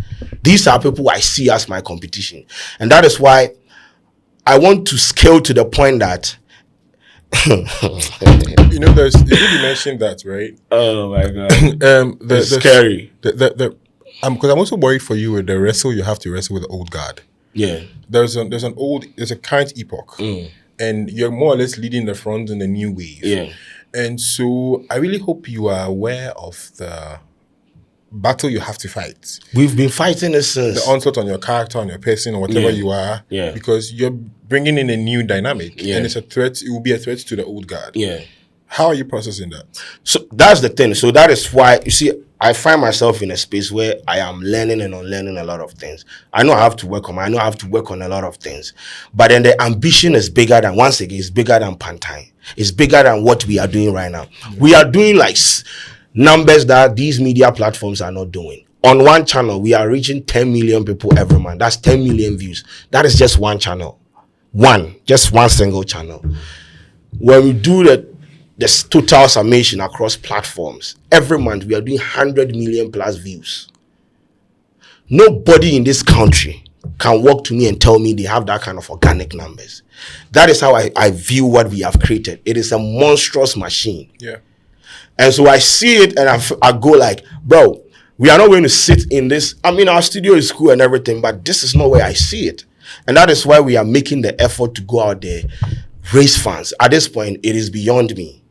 These are people I see as my competition, and that is why I want to scale to the point that you mentioned that, right? Oh my god. It's scary. Because I'm also worried for you with the wrestle you have to wrestle with the old guard. Yeah. There's a current epoch, and you're more or less leading the front in the new wave. Yeah. And so I really hope you are aware of the battle you have to fight. We've been fighting this since the onslaught on your character, on your person, or whatever you are. Yeah. Because you're bringing in a new dynamic, and it's a threat. It will be a threat to the old guard. Yeah. How are you processing that? So that's the thing. So that is why, you see, I find myself in a space where I am learning and unlearning a lot of things. I know I have to work on a lot of things. But then the ambition is bigger than, once again, it's bigger than Pantai. It's bigger than what we are doing right now. Yeah. We are doing like numbers that these media platforms are not doing. On one channel, we are reaching 10 million people every month. That's 10 million views. That is just one channel. Just one single channel. When we do the total summation across platforms, every month we are doing 100 million plus views. Nobody in this country can walk to me and tell me they have that kind of organic numbers. That is how I view what we have created. It is a monstrous machine. Yeah. And so I see it and I go like, bro, we are not going to sit in this. I mean, our studio is cool and everything, but this is not where I see it. And that is why we are making the effort to go out there, raise funds. At this point, it is beyond me.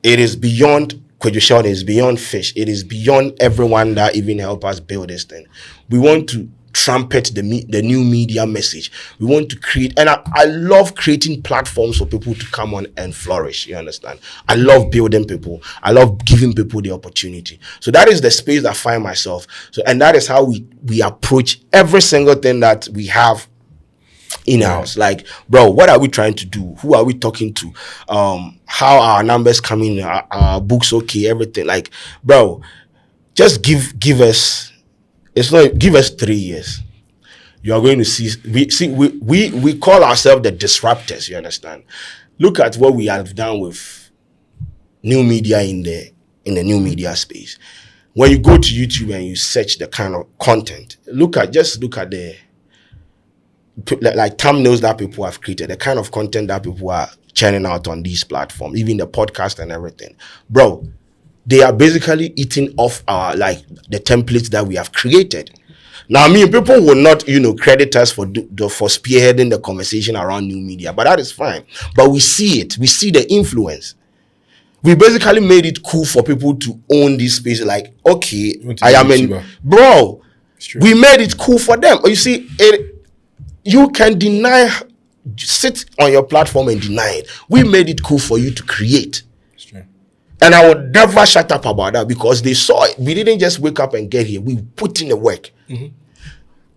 It is beyond Kwadwo Sheldon. It is beyond Fish. It is beyond everyone that even help us build this thing. We want to trumpet the new media message. We want to create, and I love creating platforms for people to come on and flourish. You understand? I love building people. I love giving people the opportunity. So that is the space I find myself. So, and that is how we approach every single thing that we have in-house. Like, bro, what are we trying to do? Who are we talking to? How are our numbers coming? Our books okay? Everything. Like, bro, just give us. It's not, give us 3 years. You are going to see. We call ourselves the disruptors. You understand? Look at what we have done with new media in the new media space. When you go to YouTube and you search the kind of content, look at the like thumbnails that people have created, the kind of content that people are churning out on these platforms, even the podcast and everything, bro. They are basically eating off our, like, the templates that we have created. Now, I mean, people will not, credit us for spearheading the conversation around new media, but that is fine. But we see it. We see the influence. We basically made it cool for people to own this space. Like, okay, I am in, bro. We made it cool for them. You see, you can sit on your platform and deny it. We made it cool for you to create. And I would never shut up about that because they saw it. We didn't just wake up and get here. We put in the work.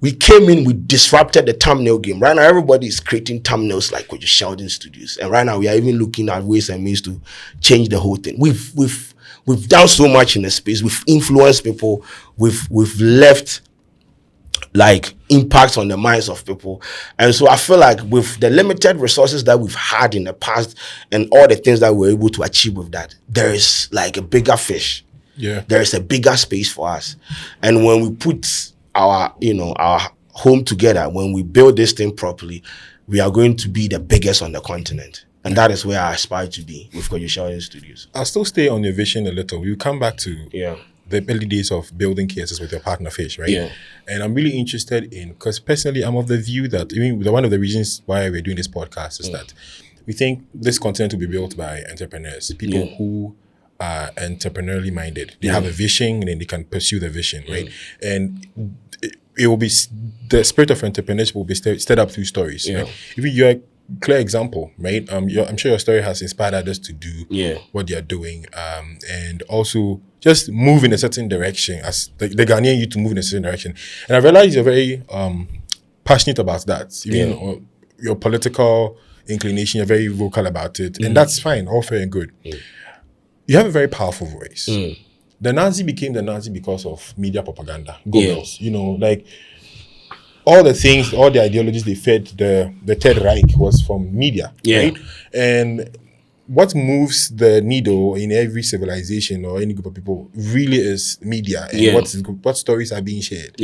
We came in, we disrupted the thumbnail game. Right now, everybody is creating thumbnails like Kwadwo Sheldon Studios. And right now, we are even looking at ways and means to change the whole thing. We've done so much in the space. We've influenced people. We've left like impacts on the minds of people. And so I feel like with the limited resources that we've had in the past and all the things that we're able to achieve with that, there is like a bigger fish. Yeah. There is a bigger space for us. And when we put our home together, when we build this thing properly, we are going to be the biggest on the continent. And that is where I aspire to be with Kwadwo Sheldon Studios. I'll still stay on your vision a little. We'll come back to the early days of building cases with your partner Fish, right? Yeah. And I'm really interested in, because personally, I'm of the view that one of the reasons why we're doing this podcast is that we think this continent will be built by entrepreneurs, people who are entrepreneurially minded. They have a vision and then they can pursue the vision, right? And it will be, the spirit of entrepreneurship will be stirred up through stories, right? Even you're a clear example, right? I'm sure your story has inspired others to do what they are doing, and also just move in a certain direction, as the Ghanaian youth to move in a certain direction. And I realize you're very passionate about that. Even your political inclination, you're very vocal about it, and that's fine, all fair and good. You have a very powerful voice. The Nazi became the Nazi because of media propaganda. Goebbels, like all the things, all the ideologies they fed the Third Reich was from media, right? And what moves the needle in every civilization or any group of people really is media and what stories are being shared.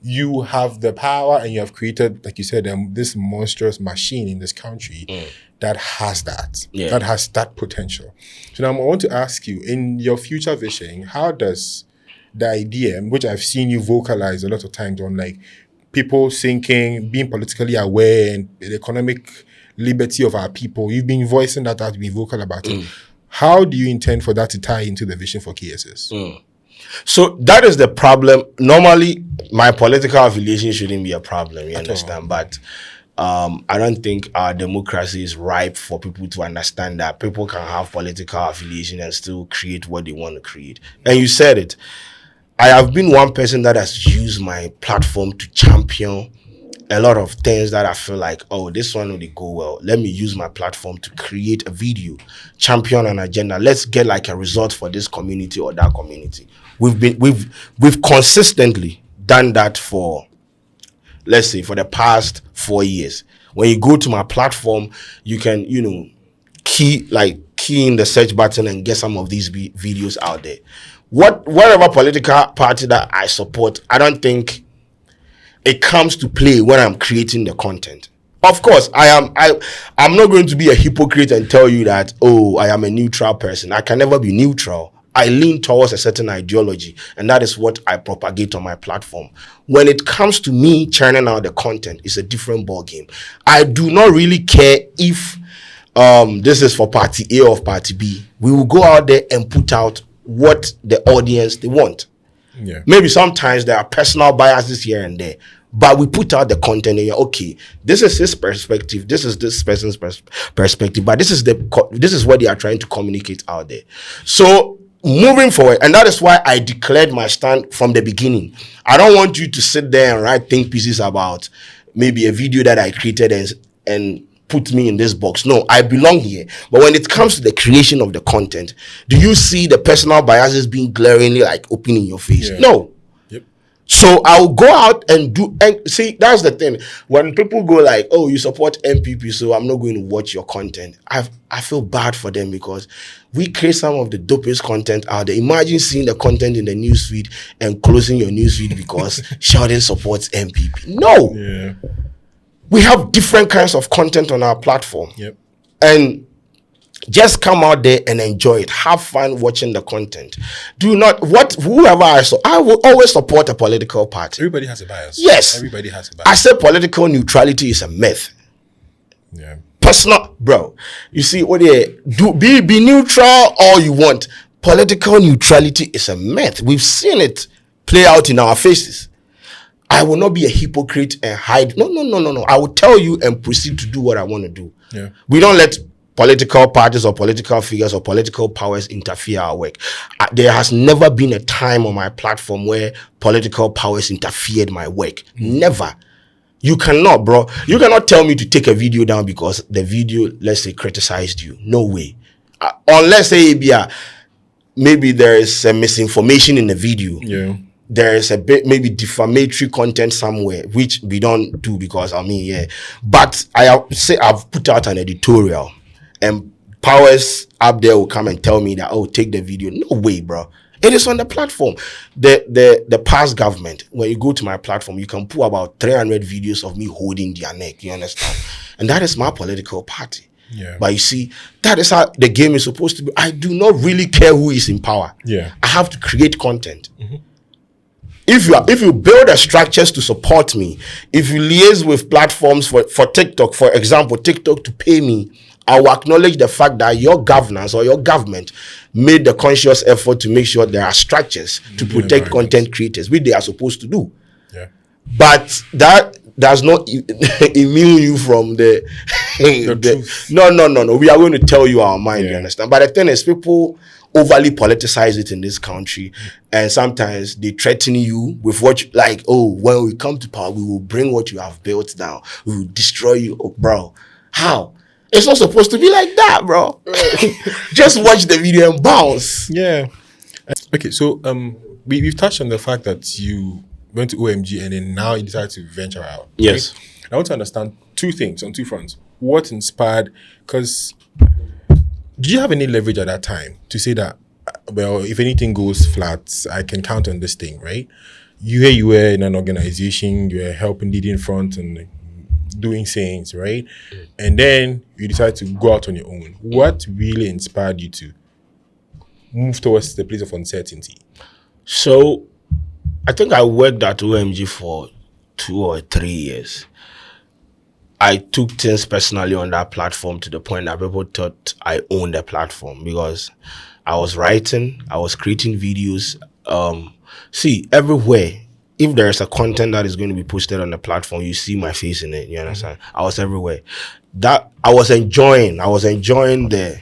You have the power and you have created, like you said, this monstrous machine in this country that has that has that potential. So now I want to ask you, in your future vision, how does the idea, which I've seen you vocalize a lot of times on, like people thinking, being politically aware and the economic liberty of our people, you've been voicing that out, been vocal about it. How do you intend for that to tie into the vision for KSS? So that is the problem. Normally, my political affiliation shouldn't be a problem, you understand? But I don't think our democracy is ripe for people to understand that people can have political affiliation and still create what they want to create. And you said it. I have been one person that has used my platform to champion a lot of things that I feel like, oh, this one will go well. Let me use my platform to create a video, champion an agenda. Let's get like a result for this community or that community. We've consistently done that for, let's say, for the past 4 years. When you go to my platform, you can, key in the search button and get some of these videos out there. Whatever political party that I support, I don't think it comes to play when I'm creating the content. Of course, I'm not going to be a hypocrite and tell you that, oh, I am a neutral person. I can never be neutral. I lean towards a certain ideology, and that is what I propagate on my platform. When it comes to me churning out the content, it's a different ballgame. I do not really care if this is for party A or party B. We will go out there and put out what the audience they want. Maybe sometimes there are personal biases here and there, but we put out the content and you're okay, this is his perspective, this is this person's perspective, but this is what they are trying to communicate out there. So moving forward, and that is why I declared my stand from the beginning. I don't want you to sit there and write think pieces about maybe a video that I created and put me in this box. No, I belong here. But when it comes to the creation of the content, do you see the personal biases being glaringly like open in your face? No. So I'll go out and see, that's the thing. When people go like, oh, you support MPP, so I'm not going to watch your content. I feel bad for them because we create some of the dopest content out there. Imagine seeing the content in the newsfeed and closing your newsfeed because Sheldon supports MPP. No. We have different kinds of content on our platform. And just come out there and enjoy it. Have fun watching the content. I will always support a political party. Everybody has a bias. Yes. Everybody has a bias. I say political neutrality is a myth. Personal, bro. You see, be neutral all you want. Political neutrality is a myth. We've seen it play out in our faces. I will not be a hypocrite and hide. No. I will tell you and proceed to do what I want to do. We don't let political parties or political figures or political powers interfere our work. There has never been a time on my platform where political powers interfered my work. Never. You cannot, bro. You cannot tell me to take a video down because the video, let's say, criticized you. No way. Unless, say, maybe there is a misinformation in the video. Yeah. There is a bit maybe defamatory content somewhere, which we don't do because But I've put out an editorial, and powers up there will come and tell me that, oh, take the video. No way, bro. It is on the platform. The past government, when you go to my platform, you can pull about 300 videos of me holding their neck. You understand? And that is my political party. Yeah. But you see, that is how the game is supposed to be. I do not really care who is in power. Yeah. I have to create content. If you build the structures to support me, if you liaise with platforms for TikTok, for example, TikTok to pay me, I will acknowledge the fact that your governance or your government made the conscious effort to make sure there are structures to protect content creators, which they are supposed to do. Yeah. But that does not immune you from the no. We are going to tell you our mind, you understand? But the thing is, people overly politicize it in this country, and sometimes they threaten you with what when we come to power, we will bring what you have built down, we will destroy you. Oh, bro, how? It's not supposed to be like that, bro. Just watch the video and bounce. Yeah. Okay, so we've touched on the fact that you went to OMG and then now you decided to venture out. Yes. Right? I want to understand two things on two fronts. What inspired? Because did you have any leverage at that time to say that, well, if anything goes flat, I can count on this thing, right? You were in an organization, you were helping leading front and doing things, right? And then you decided to go out on your own. What really inspired you to move towards the place of uncertainty? So, I think I worked at OMG for 2 or 3 years. I took things personally on that platform to the point that people thought I owned the platform because I was writing, I was creating videos. Everywhere, if there is a content that is going to be posted on the platform, you see my face in it. You understand? I was everywhere. That I was enjoying the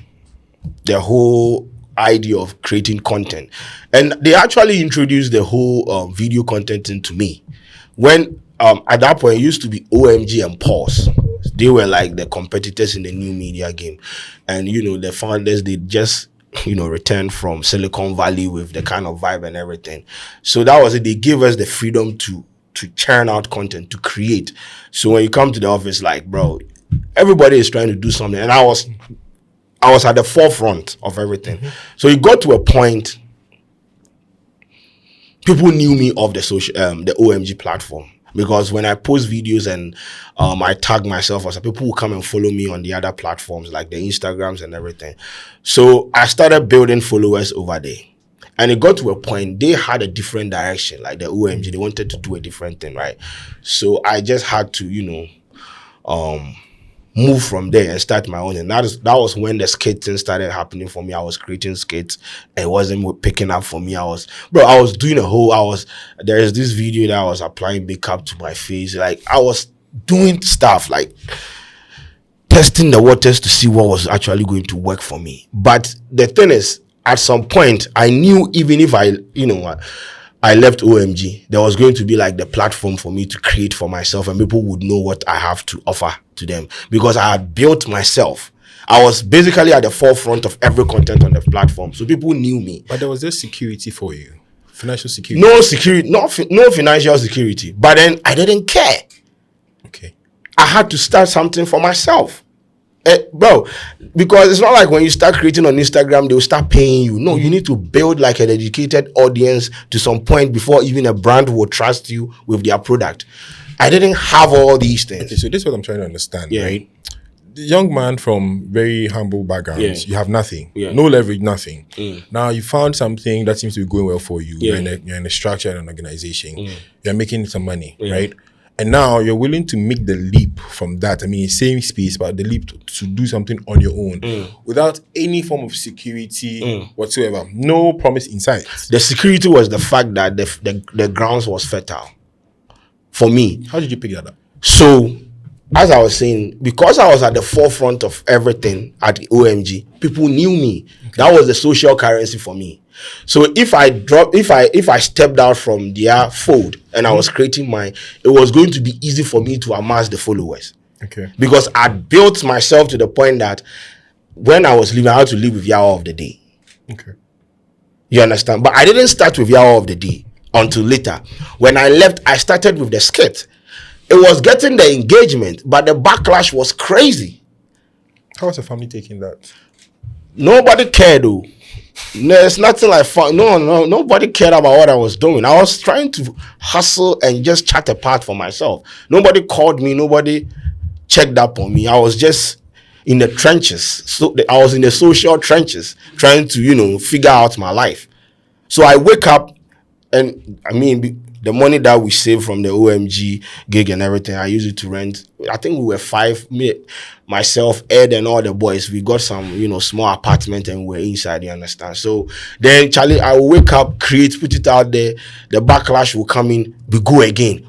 whole idea of creating content, and they actually introduced the whole video content into me. When at that point it used to be OMG and Pause. They were like the competitors in the new media game, and the founders, they just returned from Silicon Valley with the kind of vibe and everything. So that was it. They gave us the freedom to churn out content, to create. So when you come to the office, like, bro, everybody is trying to do something, and I was at the forefront of everything. So it got to a point people knew me off the OMG platform, because when I post videos and I tag myself, people will come and follow me on the other platforms like the Instagrams and everything. So I started building followers over there, and it got to a point they had a different direction, like the OMG, they wanted to do a different thing, right? So I just had to move from there and start my own. And that was when the skate thing started happening for me. I was creating skates and it wasn't picking up for me. I was doing there is this video that I was applying makeup to my face. Like, I was doing stuff like testing the waters to see what was actually going to work for me. But the thing is, at some point I knew even if I left OMG, there was going to be like the platform for me to create for myself, and people would know what I have to offer to them because I had built myself. I was basically at the forefront of every content on the platform, so people knew me. But there was this security for you, financial security. No security, no financial security. But then I didn't care. Okay, I had to start something for myself. Bro, because it's not like when you start creating on Instagram, they'll start paying you. No, you need to build like an educated audience to some point before even a brand will trust you with their product. I didn't have all these things. Okay, so this is what I'm trying to understand, right? The young man from very humble backgrounds, you have nothing, no leverage, nothing. Now you found something that seems to be going well for you. You're in a structure and an organization. You're making some money, right? And now you're willing to make the leap from that. I mean, same space, but the leap to do something on your own without any form of security whatsoever. No promise in sight. The security was the fact that the grounds was fertile for me. How did you pick that up? So as I was saying, because I was at the forefront of everything at the OMG, people knew me. Okay. That was the social currency for me. So if I stepped out from their fold and I was creating mine, it was going to be easy for me to amass the followers. Okay. Because I built myself to the point that when I was living, I had to live with Yawa of the day. Okay. You understand? But I didn't start with Yawa of the day until later. When I left, I started with the skit. It was getting the engagement, but the backlash was crazy. How was the family taking that? Nobody cared though. There's nothing like fun. No, nobody cared about what I was doing. I was trying to hustle and just chat a part for myself. Nobody called me. Nobody checked up on me. I was just in the trenches. So I was in the social trenches trying to, figure out my life. So I wake up and the money that we saved from the OMG gig and everything, I used it to rent. I think we were 5, myself, Ed, and all the boys. We got some, small apartment and we're inside, you understand? So then, Charlie, I will wake up, create, put it out there. The backlash will come in. We go again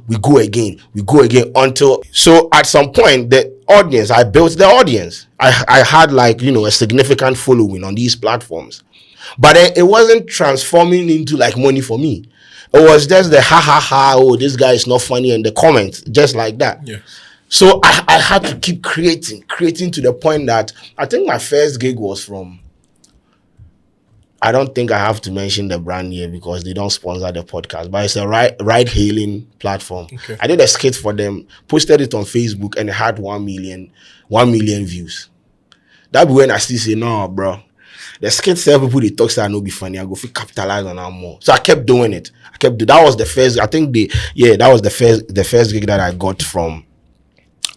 until. So at some point, the audience, I built the audience. I had a significant following on these platforms. But then it wasn't transforming into money for me. It was just the oh, this guy is not funny, and the comments, just like that. Yeah. So I had to keep creating to the point that I think my first gig was from, I don't think I have to mention the brand here because they don't sponsor the podcast, but it's a ride-hailing platform. Okay. I did a skit for them, posted it on Facebook, and it had 1 million views. That be when I still say, no, bro. The skit tell people they talk say I no be funny. I go fit capitalize on that more. So I kept doing it. That was the first. I think that was the first gig that I got from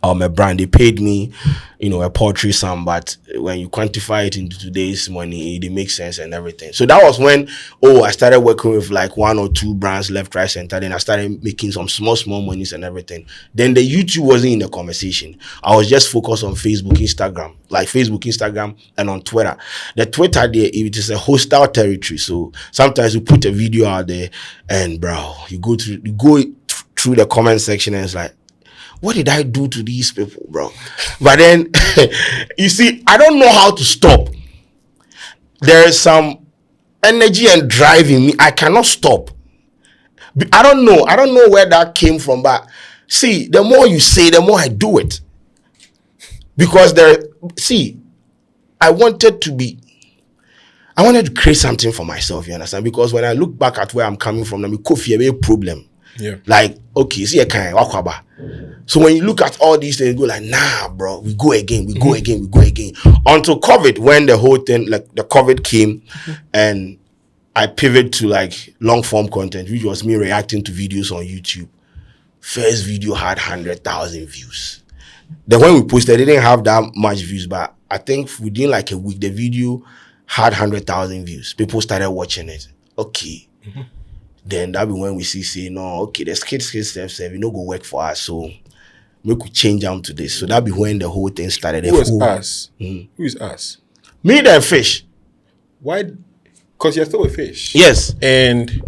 a brand. They paid me, a poetry sum, but when you quantify it into today's money, it makes sense and everything. So that was when I started working with 1 or 2 brands left, right, center. Then I started making some small monies and everything. Then the YouTube wasn't in the conversation. I was just focused on Facebook, Instagram, and on Twitter. The Twitter there, it is a hostile territory. So sometimes you put a video out there, and bro, you go through the comment section, and it's like, what did I do to these people, bro? But then, you see, I don't know how to stop. There is some energy and drive in me. I cannot stop. I don't know where that came from, but see, the more you say, the more I do it. Because I wanted to create something for myself, you understand? Because when I look back at where I'm coming from, I'm a problem. Yeah. Okay, see, I can't walk about. So when you look at all these things, you go nah, bro, we go again. Until COVID, when the whole thing, the COVID came, and I pivoted to long form content, which was me reacting to videos on YouTube. First video had 100,000 views. Then when we posted, it didn't have that much views, but I think within a week, the video had 100,000 views. People started watching it. Okay. Mm-hmm. Then that be when we say, no, okay, the skit steps, we no go work for us, so we could change them to this. So that be when the whole thing started. Who is us? Who is us? Me then Fish. Why? Because you're still a fish. Yes. And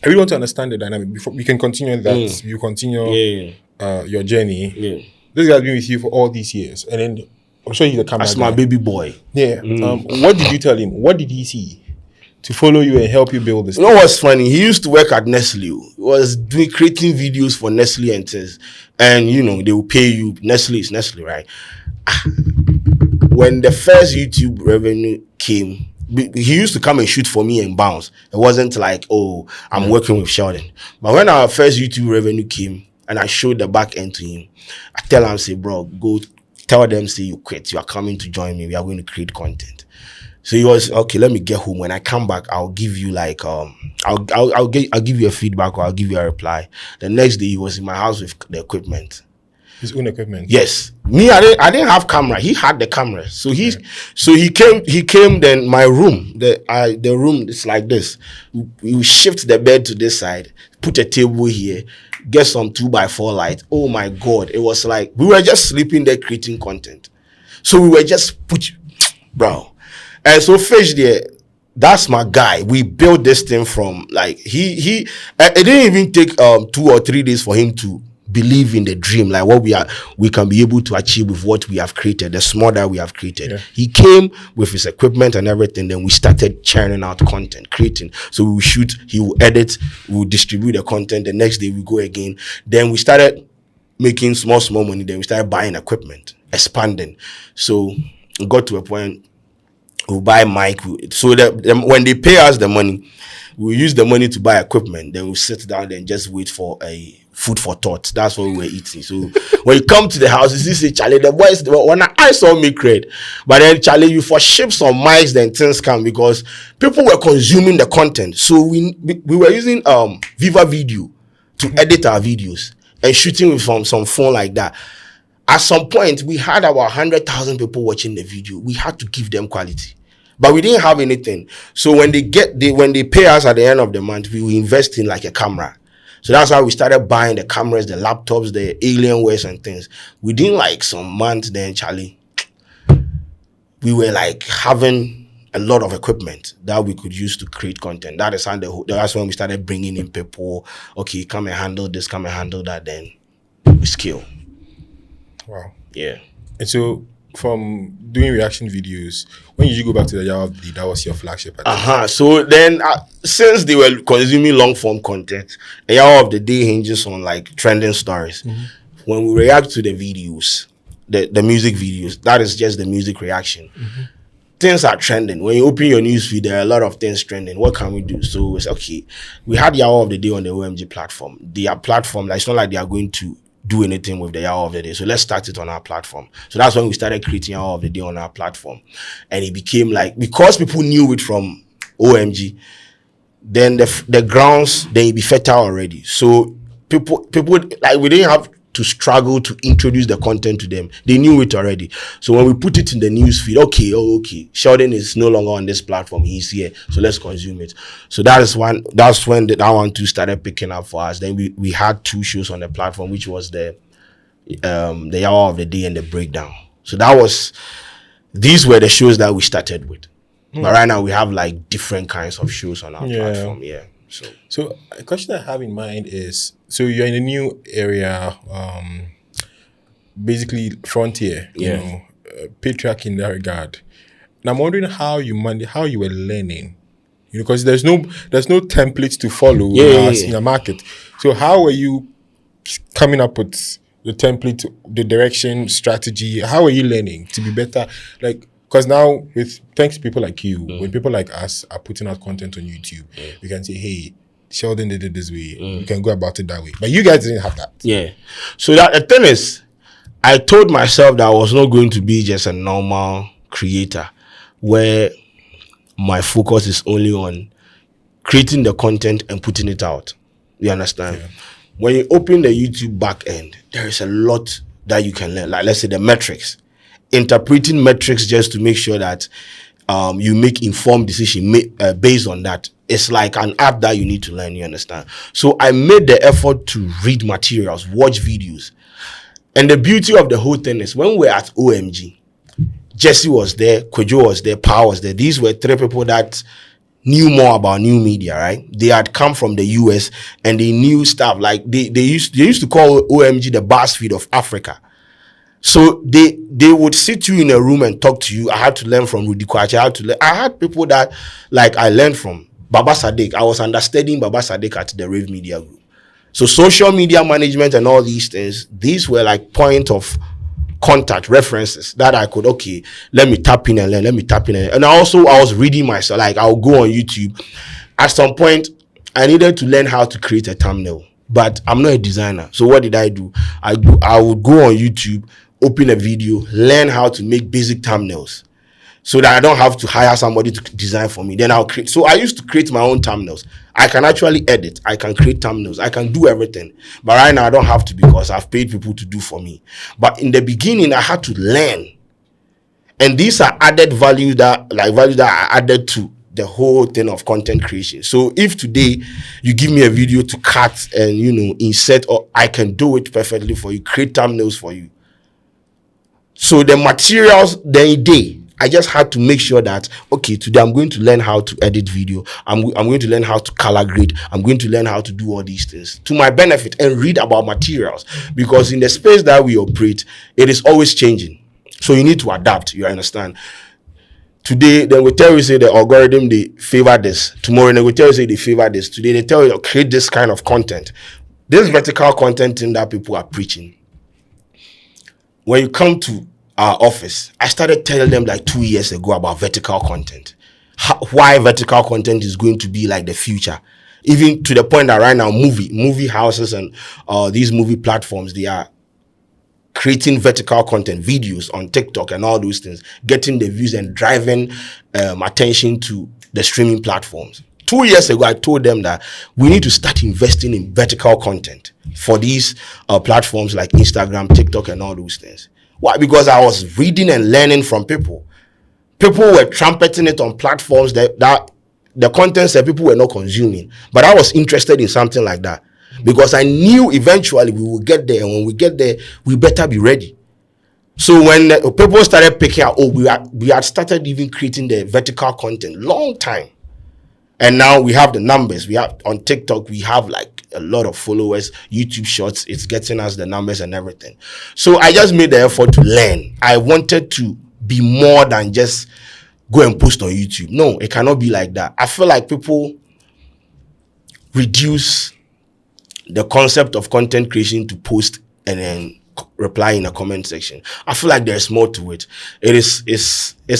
I really want to understand the dynamic before we can continue that. You continue your journey. Yeah. This guy's been with you for all these years, and then I'm sure he's the camera. That's my baby boy. Yeah. What did you tell him? What did he see to follow you and help you build this? You know what's funny? He used to work at Nestle. He was creating videos for Nestle and things. And, they will pay you. Nestle is Nestle, right? When the first YouTube revenue came, he used to come and shoot for me and bounce. It wasn't I'm working with Sheldon. But when our first YouTube revenue came and I showed the back end to him, I tell him, say, bro, go tell them, say you quit. You are coming to join me. We are going to create content. So he was, okay, let me get home. When I come back, I'll give you I'll give you a feedback, or I'll give you a reply. The next day he was in my house with the equipment. His own equipment? Yes. Me, I didn't have camera. He had the camera. So he came, then my room, the room is like this. We shift the bed to this side, put a table here, get some 2x4 light. Oh my God. It was we were just sleeping there creating content. So we were just bro. And so Fish there, that's my guy. We built this thing from it didn't even take 2 or 3 days for him to believe in the dream, like what we can be able to achieve with what we have created, the small that we have created. Yeah. He came with his equipment and everything. Then we started churning out content, creating. So we will shoot, he will edit, we will distribute the content. The next day we go again. Then we started making small money. Then we started buying equipment, expanding. So we got to a point we buy mic. So that when they pay us the money, we use the money to buy equipment. Then we sit down and just wait for a food for thought. That's what we were eating. So when you come to the house, you see Charlie, the boys, when I saw me create, but then Charlie, you for ship some mics, then things come because people were consuming the content. So we were using Viva Video to edit our videos and shooting with some phone like that. At some point, we had about 100,000 people watching the video. We had to give them quality, but we didn't have anything. So when they pay us at the end of the month, we will invest in like a camera. So that's how we started buying the cameras, the laptops, the Alienwares and things. Within like some months, then Charlie, we were like having a lot of equipment that we could use to create content. That's when we started bringing in people. Okay, come and handle this, come and handle that. Then we scale. Wow. Yeah. And so from doing reaction videos, when did you go back to the Yawa of the Day? That was your flagship. So then, since they were consuming long form content, the Yawa of the Day hinges on like trending stories. Mm-hmm. When we react to the videos, the music videos, that is just the music reaction. Mm-hmm. Things are trending. When you open your newsfeed, there are a lot of things trending. What can we do? So it's okay. We had Yawa of the Day on the OMG platform. Their platform, like, it's not like they are going to do anything with the Yawa of the Day. So let's start it on our platform. So that's when we started creating Yawa of the Day on our platform. And it became like, because people knew it from OMG, then the grounds, then it be fertile already. So people like, we didn't have to struggle to introduce the content to them. They knew it already. So when we put it in the news feed, okay, Sheldon is no longer on this platform. He's here. So let's consume it. So that's when that one too started picking up for us. Then we had 2 shows on the platform, which was the Yawa of the Day and the Breakdown. So these were the shows that we started with. But right now we have like different kinds of shows on our platform. Yeah. So a question I have in mind is, so you're in a new area, basically frontier, you know, patriarch in that regard. And I'm wondering how you were learning, you know, because there's no template to follow in a market. So how were you coming up with the template, the direction, strategy? How are you learning to be better? Like, because now thanks to people like you, when people like us are putting out content on YouTube, we can say, hey, Sheldon did it this way. You can go about it that way. But you guys didn't have that. Yeah. So that the thing is, I told myself that I was not going to be just a normal creator where my focus is only on creating the content and putting it out. You understand? Yeah. When you open the YouTube back end, there is a lot that you can learn. Like, let's say the metrics. Interpreting metrics just to make sure that you make informed decision based on that. It's like an app that you need to learn, you understand? So I made the effort to read materials, watch videos. And the beauty of the whole thing is when we're at OMG, Jesse was there, Kwadwo was there, Pa was there. These were 3 people that knew more about new media, right? They had come from the US and they knew stuff. Like they used to call OMG the BuzzFeed of Africa. So they would sit you in a room and talk to you. I had to learn from Rudy Kwacha. I had people that like I learned from. Baba Sadiq. I was understudying Baba Sadiq at the Rave Media Group. So social media management and all these things, these were like point of contact references that I could, let me tap in and learn, And I was reading myself, like I'll go on YouTube. At some point, I needed to learn how to create a thumbnail, but I'm not a designer. So what did I do? I would go on YouTube, open a video, learn how to make basic thumbnails so that I don't have to hire somebody to design for me. Then I'll create. So I used to create my own thumbnails. I can actually edit. I can create thumbnails. I can do everything. But right now I don't have to because I've paid people to do for me. But in the beginning, I had to learn. And these are added value that I added to the whole thing of content creation. So if today you give me a video to cut and, insert, or I can do it perfectly for you, create thumbnails for you. So the materials, I just had to make sure that, okay, today I'm going to learn how to edit video. I'm going to learn how to color grade. I'm going to learn how to do all these things to my benefit and read about materials, because in the space that we operate, it is always changing. So you need to adapt. You understand? Today, they will tell you, say the algorithm, they favor this. Tomorrow, they will tell you, say they favor this. Today, they tell you, create this kind of content. This vertical content thing that people are preaching. When you come to our office, I started telling them like 2 years ago about vertical content. Why vertical content is going to be like the future. Even to the point that right now, movie houses and these movie platforms, they are creating vertical content, videos on TikTok and all those things, getting the views and driving attention to the streaming platforms. 2 years ago, I told them that we need to start investing in vertical content for these platforms like Instagram, TikTok, and all those things. Why? Because I was reading and learning from people. People were trumpeting it on platforms that the contents that people were not consuming. But I was interested in something like that, because I knew eventually we will get there. And when we get there, we better be ready. So when people started picking out, we had started even creating the vertical content long time. And now we have the numbers. We have on TikTok, we have like a lot of followers. YouTube Shorts, it's getting us the numbers and everything. So I just made the effort to learn. I wanted to be more than just go and post on YouTube. No, it cannot be like that. I feel like people reduce the concept of content creation to post and then reply in a comment section. I feel like there's more to it. It's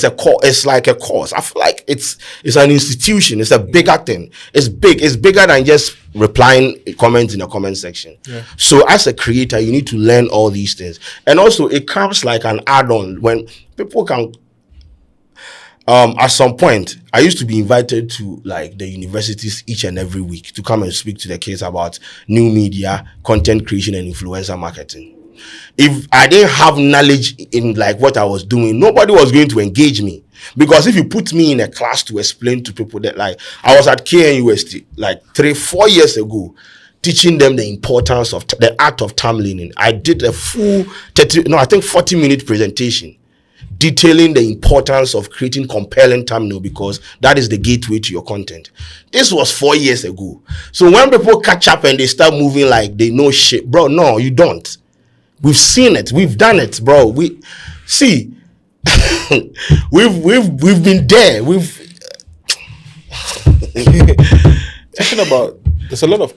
a course. It's like a course. I feel like it's an institution. It's a bigger thing. It's big. It's bigger than just replying comments in a comment section. Yeah. So as a creator, you need to learn all these things. And also it comes like an add-on when people can at some point, I used to be invited to like the universities each and every week to come and speak to the kids about new media, content creation, and influencer marketing. If I didn't have knowledge in like what I was doing, nobody was going to engage me. Because if you put me in a class to explain to people that, like, I was at KNUST like 3-4 years ago, teaching them the importance of the art of thumbnailing. I did a full 40-minute presentation detailing the importance of creating compelling thumbnail, because that is the gateway to your content. This was 4 years ago. So when people catch up and they start moving like they know shit, bro, no, you don't. We've seen it. We've done it, bro. We see. we've been there. Talking about, there's a lot of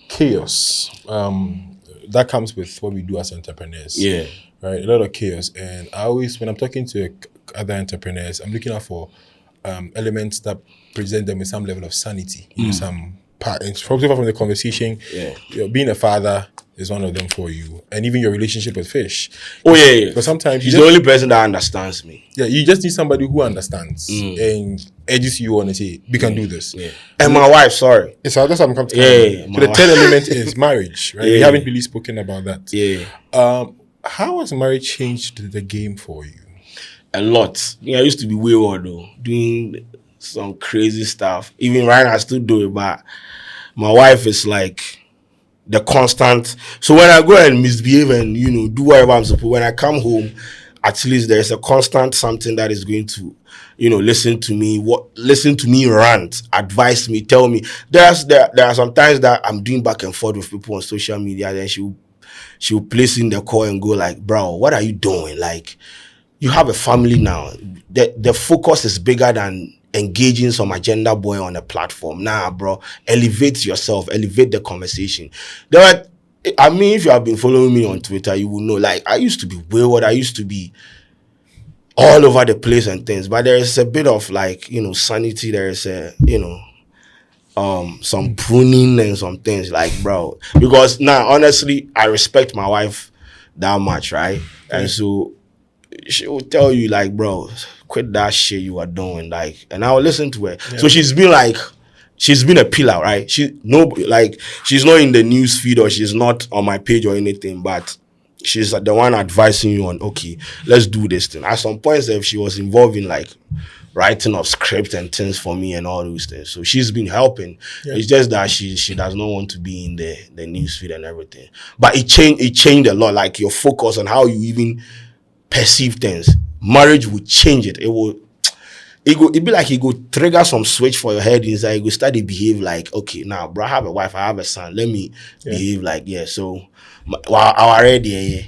chaos that comes with what we do as entrepreneurs. Yeah. Right, a lot of chaos. And I always, when I'm talking to other entrepreneurs, I'm looking out for elements that present them with some level of sanity. You know, some part. For example, from the conversation, being a father is one of them for you, and even your relationship with fish. Oh yeah. But sometimes he's the only person that understands me. Yeah, you just need somebody who understands and edges you on and say, "We can do this." Yeah. And my wife, sorry. That's what I'm coming to. Yeah. So the third element is marriage, right? We haven't really spoken about that. Yeah. How has marriage changed the game for you? A lot. Yeah, I used to be wayward though, doing some crazy stuff. Even right now, I still do it, but my wife is like the constant. So when I go and misbehave and do whatever I'm supposed, when I come home, at least there's a constant something that is going to listen to me rant, advise me, tell me. There are some times that I'm doing back and forth with people on social media, then she'll place in the call and go like, bro, what are you doing? Like, you have a family now. The focus is bigger than engaging some agenda boy on a platform. Nah, bro, elevate yourself, elevate the conversation. If you have been following me on Twitter, you will know, like, I used to be wayward. I used to be all over the place and things, but there is a bit of like, sanity. There is some pruning and some things, like, bro, because now, honestly, I respect my wife that much, right? And so she will tell you, like, bro, quit that shit you are doing, like, and I will listen to her. Yeah. So she's been a pillar, right? She's not in the news feed, or she's not on my page or anything, but she's the one advising you on, okay, let's do this thing. At some points, if she was involved in like writing of script and things for me and all those things, so she's been helping. Yeah. It's just that she does not want to be in the news feed and everything. But it changed a lot, like your focus on how you even perceive things. marriage will change it. It be like it go trigger some switch for your head inside. You go start to behave like, okay, now, bro, I have a wife, I have a son. Let me behave like, so I already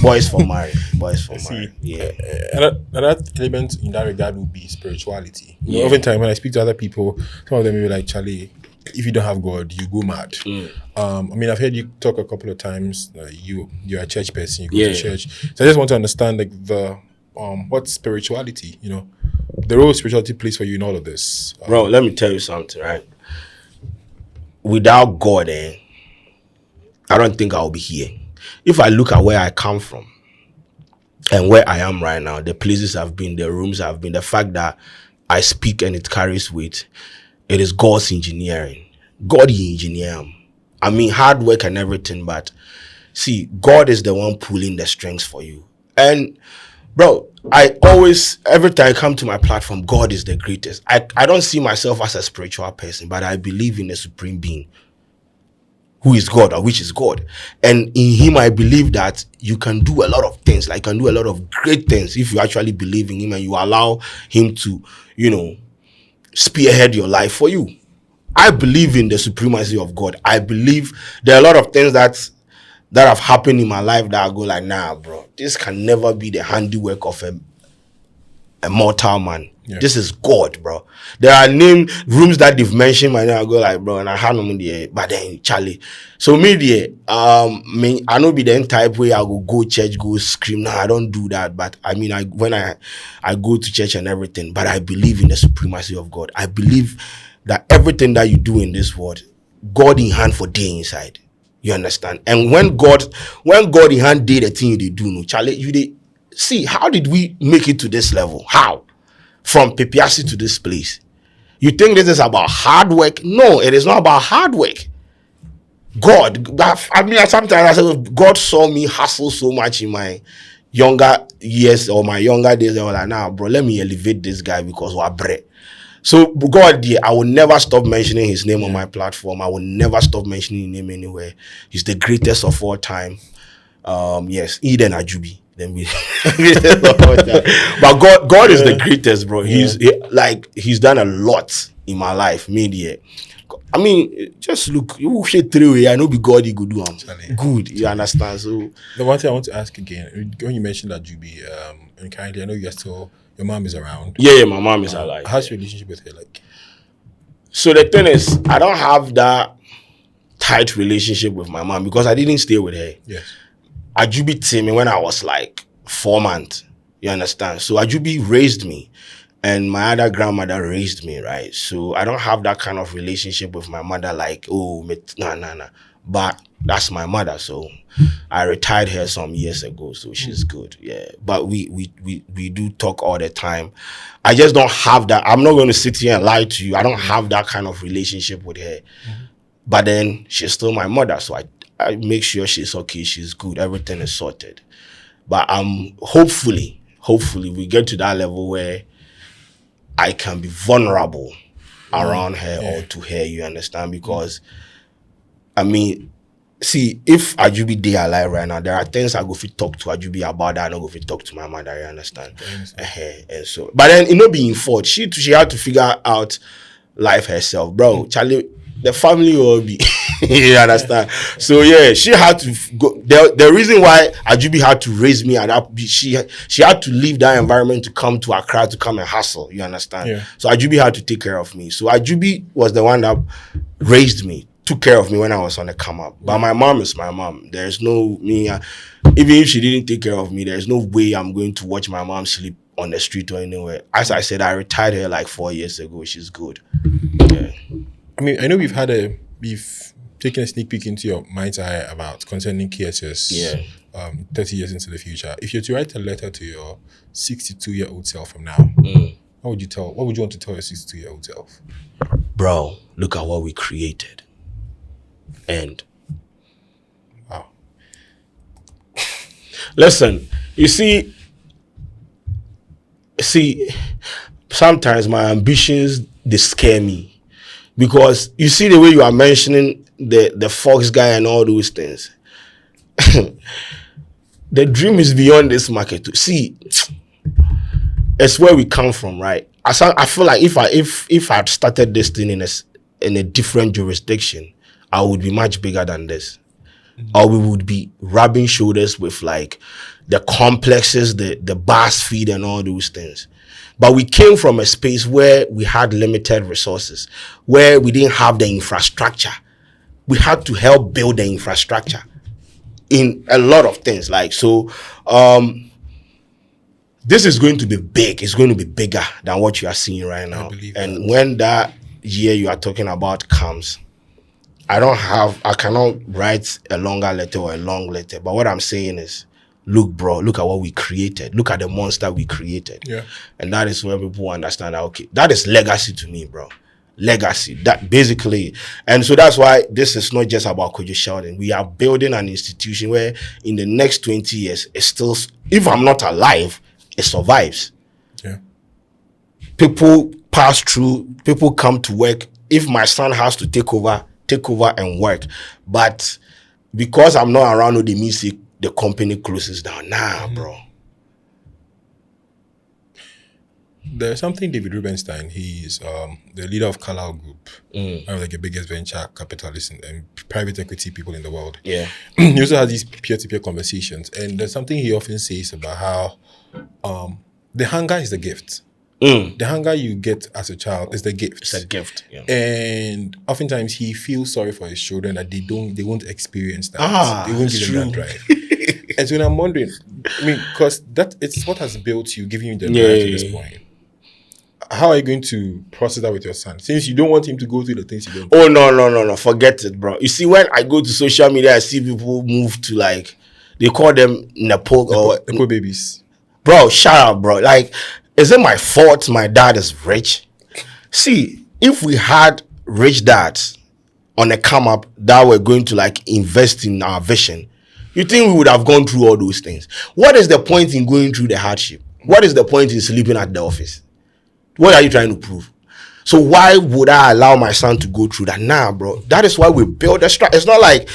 boys for marriage. Yeah. Another element in that regard would be spirituality. You know, oftentimes when I speak to other people, some of them will be like, Charlie, if you don't have God, you go mad. I mean, I've heard you talk a couple of times. You're a church person. You go to church. So I just want to understand like the what's spirituality. You know, the role spirituality plays for you in all of this. Bro, let me tell you something, right? Without God, I don't think I'll be here. If I look at where I come from and where I am right now, the places I've been, the rooms I've been, the fact that I speak and it carries weight, it is God's engineering. God engineer. I mean, hard work and everything, but see, God is the one pulling the strings for you. And bro, I always, every time I come to my platform, God is the greatest. I don't see myself as a spiritual person, but I believe in a supreme being who is God, or which is God. And in him, I believe that you can do a lot of things, like you can do a lot of great things if you actually believe in him and you allow him to, spearhead your life for you. I believe in the supremacy of God. I believe there are a lot of things that have happened in my life that I go like, nah, bro, this can never be the handiwork of a mortal man. Yeah. This is God, bro. There are rooms that they've mentioned my name. I go like, bro, and I had no there, but then Charlie. So me I know be the type way I will go church, go scream. No, I don't do that. But I mean, when I go to church and everything, but I believe in the supremacy of God. I believe that everything that you do in this world, God in hand for day inside. You understand? And when God in hand did the thing they do, no, Charlie, see, how did we make it to this level? How? From Pepease to this place. You think this is about hard work? No, it is not about hard work. God, I mean, sometimes I say, God saw me hustle so much in my younger years or my younger days. They were like, nah, bro, let me elevate this guy because we're bread. So God, I will never stop mentioning his name on my platform. I will never stop mentioning his name anywhere. He's the greatest of all time. Yes, Eden Ajubi. Then we but God is the greatest, bro. He's done a lot in my life. Media. I mean, just look, you shit through. I know be God you could do good. You understand? So the one thing I want to ask again, when you mentioned Ajubi, and kindly, I know your mom is around. Yeah, my mom is alive. How's your relationship with her like? So the thing is, I don't have that tight relationship with my mom because I didn't stay with her. Yes. Ajubi told me when I was like 4 months. You understand? So Ajubi raised me and my other grandmother raised me, right? So I don't have that kind of relationship with my mother like, nah. But that's my mother. So I retired her some years ago. So she's good. Yeah. But we do talk all the time. I just don't have that. I'm not going to sit here and lie to you. I don't have that kind of relationship with her. But then she's still my mother. So I make sure she's okay, she's good, everything is sorted. But hopefully we get to that level where I can be vulnerable around her or to her, you understand? Because I mean, see, if Ajubi dey alive right now, there are things I go fit talk to Ajubi about that I don't go fit talk to my mother, you understand? And so, but then it not being fault. She had to figure out life herself, bro. Charlie, the family will be you understand? So yeah, she had to go. The reason why Ajubi had to raise me and she had to leave that environment to come to Accra to come and hustle. You understand? Yeah. So Ajubi had to take care of me. So Ajubi was the one that raised me, took care of me when I was on the come up. But my mom is my mom. There's no me. Even if she didn't take care of me, there's no way I'm going to watch my mom sleep on the street or anywhere. As I said, I retired her like 4 years ago. She's good. Yeah. I mean, I know we've taken a sneak peek into your mind's eye about concerning KSS 30 years into the future. If you're to write a letter to your 62-year-old self from now, what would you want to tell your 62-year-old self? Bro, look at what we created. And wow. Listen, you see, sometimes my ambitions, they scare me. Because you see the way you are mentioning the Fox guy and all those things. The dream is beyond this market. See, it's where we come from, right? I feel like if I'd started this thing in a different jurisdiction, I would be much bigger than this. Or we would be rubbing shoulders with like the complexes, the bus feed and all those things. But we came from a space where we had limited resources, where we didn't have the infrastructure. We had to help build the infrastructure in a lot of things. Like, so this is going to be big. It's going to be bigger than what you are seeing right now. And when that year you are talking about comes, I cannot write a longer letter or a long letter. But what I'm saying is, look, bro, look at what we created. Look at the monster we created. Yeah. And that is where people understand that, okay, that is legacy to me, bro. Legacy. That basically. And so that's why this is not just about Kwadwo Sheldon. We are building an institution where in the next 20 years, it still, if I'm not alive, it survives. Yeah. People pass through, people come to work. If my son has to take over and work. But because I'm not around with the music, the company closes down. Nah, bro. There's something David Rubenstein, he's the leader of Carlyle Group, one of like the biggest venture capitalists and private equity people in the world. Yeah. He also has these peer-to-peer conversations. And there's something he often says about how the hunger is the gift. The hunger you get as a child is the gift. It's a gift. Yeah. And oftentimes he feels sorry for his children that they won't experience that. They won't give them that drive. And so I'm wondering, I mean, because it's what has built you, giving you the drive to this point. How are you going to process that with your son? Since you don't want him to go through the things you don't. Oh, no. Forget it, bro. You see, when I go to social media, I see people move to like, they call them Nepo babies. Bro, shut up, bro. Like, is it my fault my dad is rich? See, if we had rich dads on a come up that were going to like invest in our vision, you think we would have gone through all those things? What is the point in going through the hardship? What is the point in sleeping at the office? What are you trying to prove? So why would I allow my son to go through that? Nah, bro. That is why we build a structure. It's not like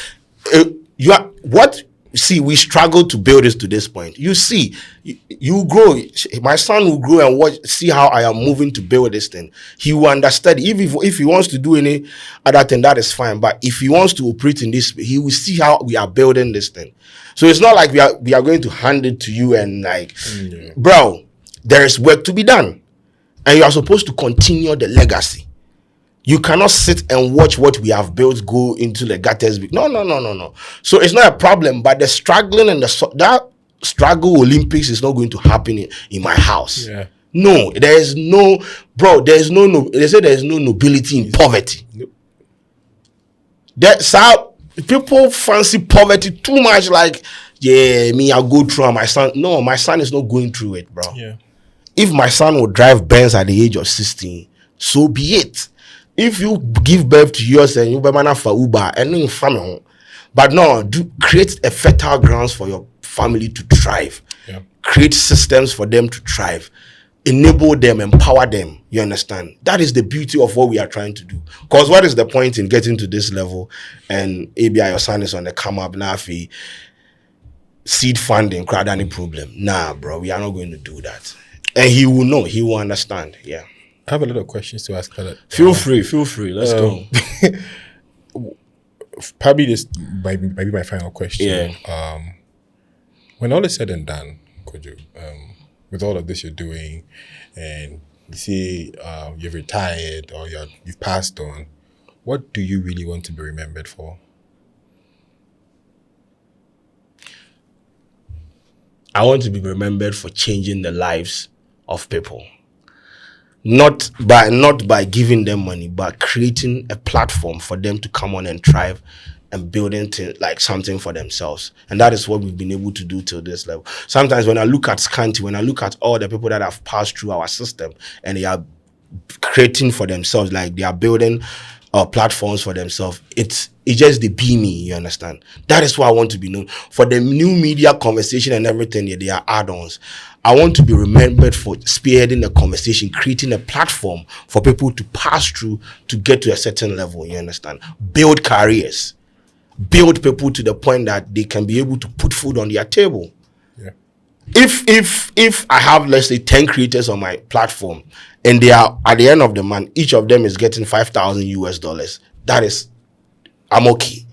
we struggle to build this to this point. You see, you grow. My son will grow and see how I am moving to build this thing. He will understand. If he wants to do any other thing, that is fine. But if he wants to operate in this, he will see how we are building this thing. So it's not like we are going to hand it to you and like, bro, there is work to be done. And you are supposed to continue the legacy. You cannot sit and watch what we have built go into the gutters. No. So it's not a problem, but the struggling and that struggle Olympics is not going to happen in my house. Yeah. No, there is no, bro. There is no. They say there is no nobility in poverty. Nope. That's how people fancy poverty too much. Like, yeah, me, I'll go through. And my son, no, my son is not going through it, bro. Yeah. If my son would drive Benz at the age of 16, so be it. If you give birth to yours and you be man for Uber and in family, but no, create a fertile grounds for your family to thrive. Yeah. Create systems for them to thrive. Enable them, empower them. You understand? That is the beauty of what we are trying to do. Because what is the point in getting to this level and ABI your son is on the come up now for seed funding, crowd any problem? Nah, bro, we are not going to do that. And he will know, he will understand. Yeah. I have a lot of questions to ask Khaled. Feel free. Let's go. Probably this might be my final question. Yeah. When all is said and done, Kwadwo, with all of this you're doing, and you see you've retired or you've passed on, what do you really want to be remembered for? I want to be remembered for changing the lives of people. Not by giving them money, but creating a platform for them to come on and thrive and building like something for themselves. And that is what we've been able to do till this level. Sometimes when I look at Scanty, when I look at all the people that have passed through our system and they are creating for themselves, like they are building platforms for themselves, it's just the be me, you understand? That is why I want to be known. For the new media conversation and everything, yeah, they are add-ons. I want to be remembered for spearheading the conversation, creating a platform for people to pass through to get to a certain level, you understand? Build careers. Build people to the point that they can be able to put food on their table. Yeah. if I have, let's say, 10 creators on my platform, and they are at the end of the month, each of them is getting $5,000, that is, I'm okay.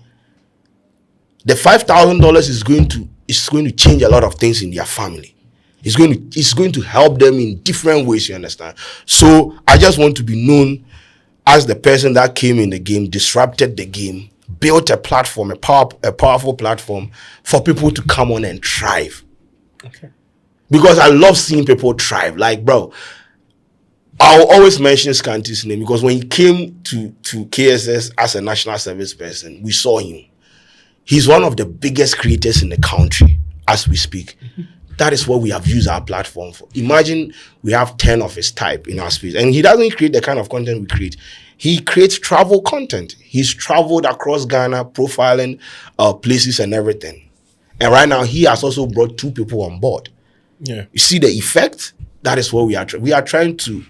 The $5,000 is going to change a lot of things in their family. It's going to help them in different ways, you understand? So I just want to be known as the person that came in the game, disrupted the game, built a platform, a powerful platform for people to come on and thrive. Okay. Because I love seeing people thrive. Like, bro, I'll always mention Scanty's name because when he came to KSS as a national service person, we saw him. He's one of the biggest creators in the country as we speak. That is what we have used our platform for. Imagine we have 10 of his type in our space. And he doesn't create the kind of content we create. He creates travel content. He's traveled across Ghana, profiling places and everything. And right now, he has also brought 2 people on board. Yeah. You see the effect? That is what we are trying. We are trying to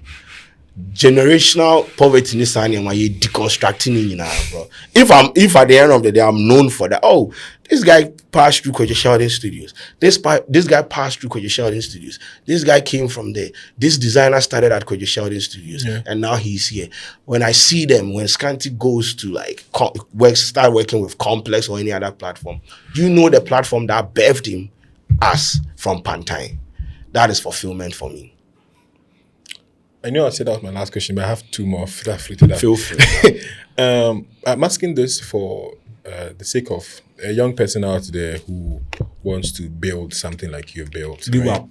generational poverty in Sanya, deconstructing it now, bro. If at the end of the day I'm known for that, oh, this guy passed through Kwadwo Sheldon Studios. This guy passed through Kwadwo Sheldon Studios. This guy came from there. This designer started at Kwadwo Sheldon Studios, and now he's here. When I see them, when Scanty goes to like start working with Complex or any other platform, you know the platform that birthed him as from Pantine. That is fulfillment for me. I know I said that was my last question, but I have 2 more that fleeted up. Feel free. I'm asking this for the sake of a young person out there who wants to build something like you've built. Give right? up.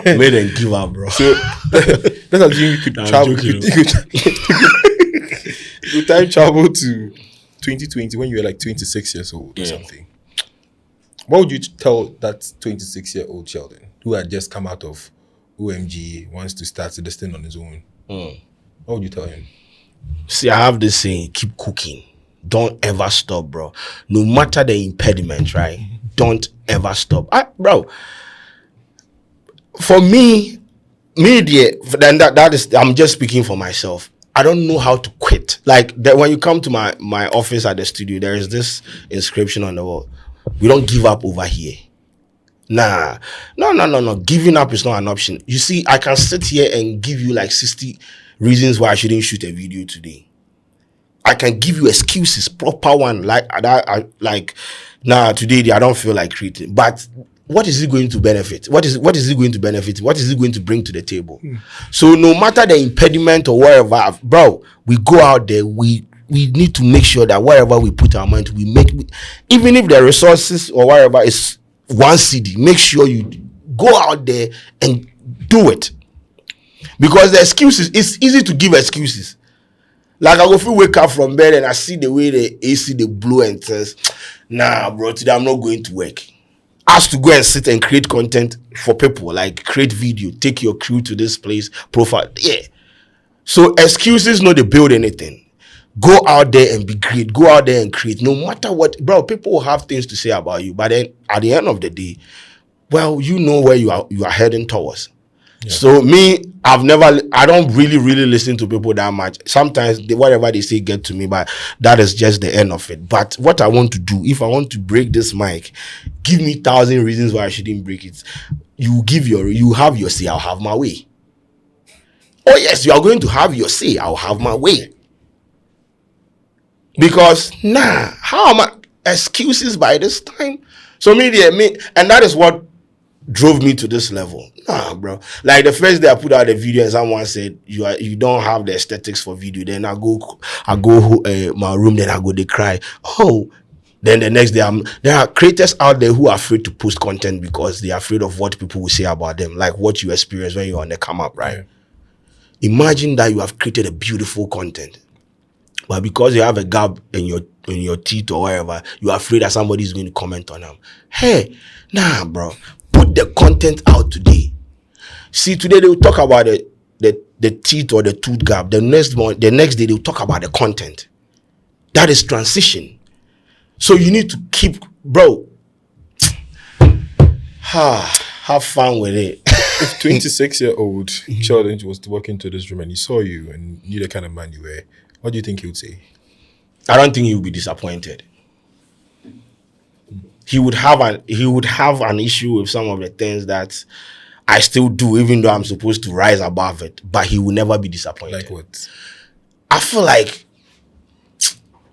Made them give up, bro. So let's assume you could travel. You could time travel to 2020 when you were like 26 years old or something. What would you tell that 26-year-old Sheldon who had just come out of OMG, wants to start this thing on his own? What would you tell him? See, I have this saying, keep cooking. Don't ever stop, bro. No matter the impediment, right? Don't ever stop. Bro, for me, media, then that is, I'm just speaking for myself. I don't know how to quit. Like, when you come to my office at the studio, there is this inscription on the wall. We don't give up over here. Nah. No. Giving up is not an option. You see, I can sit here and give you like 60 reasons why I shouldn't shoot a video today. I can give you excuses, proper one, like that. Nah, today I don't feel like creating. But what is it going to benefit? What is it going to benefit? What is it going to bring to the table? So no matter the impediment or wherever, bro, we go out there, we need to make sure that wherever we put our mind, we make, even if the resources or wherever is 1 CD, make sure you go out there and do it. Because the excuses, it's easy to give excuses. Like, I go feel wake up from bed and I see the way the AC they blow and says, nah, bro, today I'm not going to work. Ask to go and sit and create content for people, like create video, take your crew to this place, profile. Yeah. So excuses no, they build anything. Go out there and be great. Go out there and create. No matter what, bro, people will have things to say about you. But then at the end of the day, well, you know where you are heading towards. Yeah. So me, I don't really listen to people that much. Sometimes whatever they say get to me, but that is just the end of it. But what I want to do, if I want to break this mic, give me 1,000 reasons why I shouldn't break it. You have your say, I'll have my way. Oh yes, you are going to have your say, I'll have my way. Because how am I excuses by this time? So and that is what drove me to this level. Nah, bro. Like the first day I put out a video and someone said you don't have the aesthetics for video. Then I go my room. Then I go they cry. Oh, then the next day there are creators out there who are afraid to post content because they are afraid of what people will say about them, like what you experience when you're on the come up, right? Yeah. Imagine that you have created a beautiful content, but because you have a gap in your teeth or wherever, you are afraid that somebody is going to comment on them. Hey, nah, bro. Put the content out today. See, today they will talk about the teeth or the tooth gap. The next day they will talk about the content. That is transition. So you need to keep, bro. Have fun with it. If 26-year-old Sheldon was to walk into this room and he saw you and knew the kind of man you were, what do you think he would say? I don't think he would be disappointed. he would have an issue with some of the things that I still do, even though I'm supposed to rise above it. But he will never be disappointed. Like what? I feel like,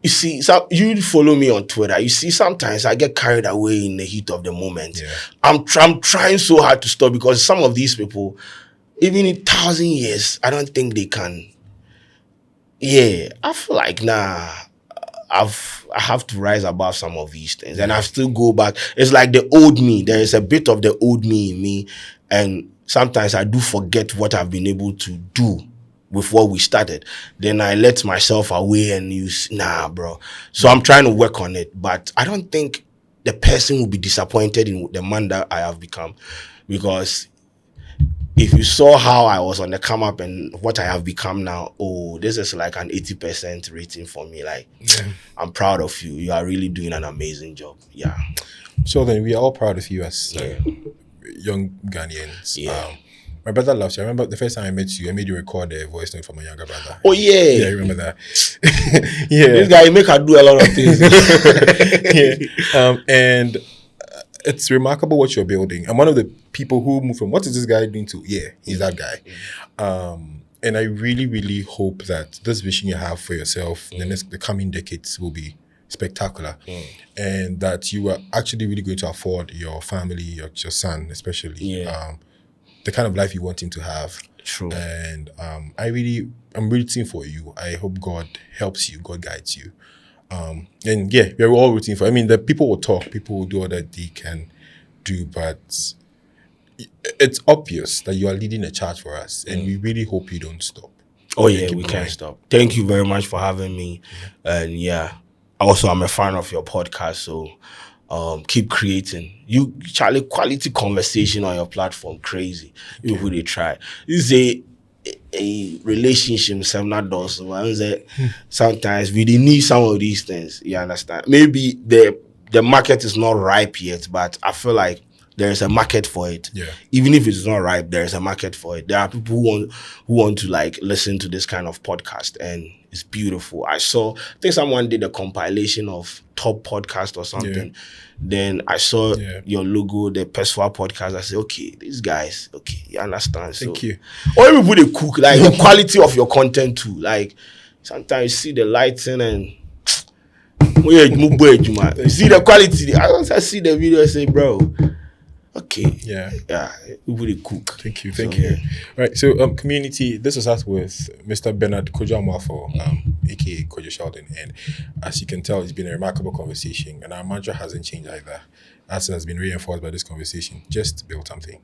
you see, so you follow me on Twitter. You see, sometimes I get carried away in the heat of the moment. Yeah. I'm trying so hard to stop, because some of these people, even in 1,000 years, I don't think they can. Yeah, I feel like I have to rise above some of these things, and I still go back. It's like the old me. There is a bit of the old me in me, and sometimes I do forget what I've been able to do with what we started. Then I let myself away and use, bro. So I'm trying to work on it, but I don't think the person will be disappointed in the man that I have become, because if you saw how I was on the come up and what I have become now, this is like an 80% rating for me. Like, I'm proud of you. You are really doing an amazing job. Yeah. So then we are all proud of you as young Ghanaians. Yeah. My brother loves you. I remember the first time I met you, I made you record a voice note for my younger brother. Oh, yeah. Yeah, I remember that. Yeah. This guy, make her do a lot of things. Yeah. And it's remarkable what you're building. I'm one of the people who move from, what is this guy doing, to, yeah, he's that guy. And I really, really hope that this vision you have for yourself in the coming decades will be spectacular, and that you are actually really going to afford your family, your son especially, the kind of life you want him to have. True. And I'm rooting for you. I hope God helps you, God guides you. And yeah, we're all rooting for. I mean, the people will talk, people will do all that they can do, but it's obvious that you are leading a charge for us, and we really hope you don't stop. Oh yeah, we can't stop. Thank you very much for having me. And yeah, also I'm a fan of your podcast, so keep creating. You, Charlie, quality conversation on your platform, crazy. You who they try. This is a relationship, sometimes we need some of these things. You understand? Maybe the market is not ripe yet, but I feel like there is a market for it. Yeah. Even if it's not ripe, there is a market for it. There are people who want to like listen to this kind of podcast, and it's beautiful. I think someone did a compilation of top podcast or something. Yeah. Then I saw your logo, the Peswa podcast. I said, okay, these guys, okay, you understand. Thank you. Or everybody cook, like the quality of your content too. Like sometimes you see the lighting and you see the quality. I see the video and say, bro, okay. Yeah, everybody cook. Thank you. Right, so community, this is us with Mr. Bernard Kwadwo Amoafo, aka Kwadwo Sheldon, and as you can tell, it's been a remarkable conversation, and our mantra hasn't changed either, as has been reinforced by this conversation. Just build something.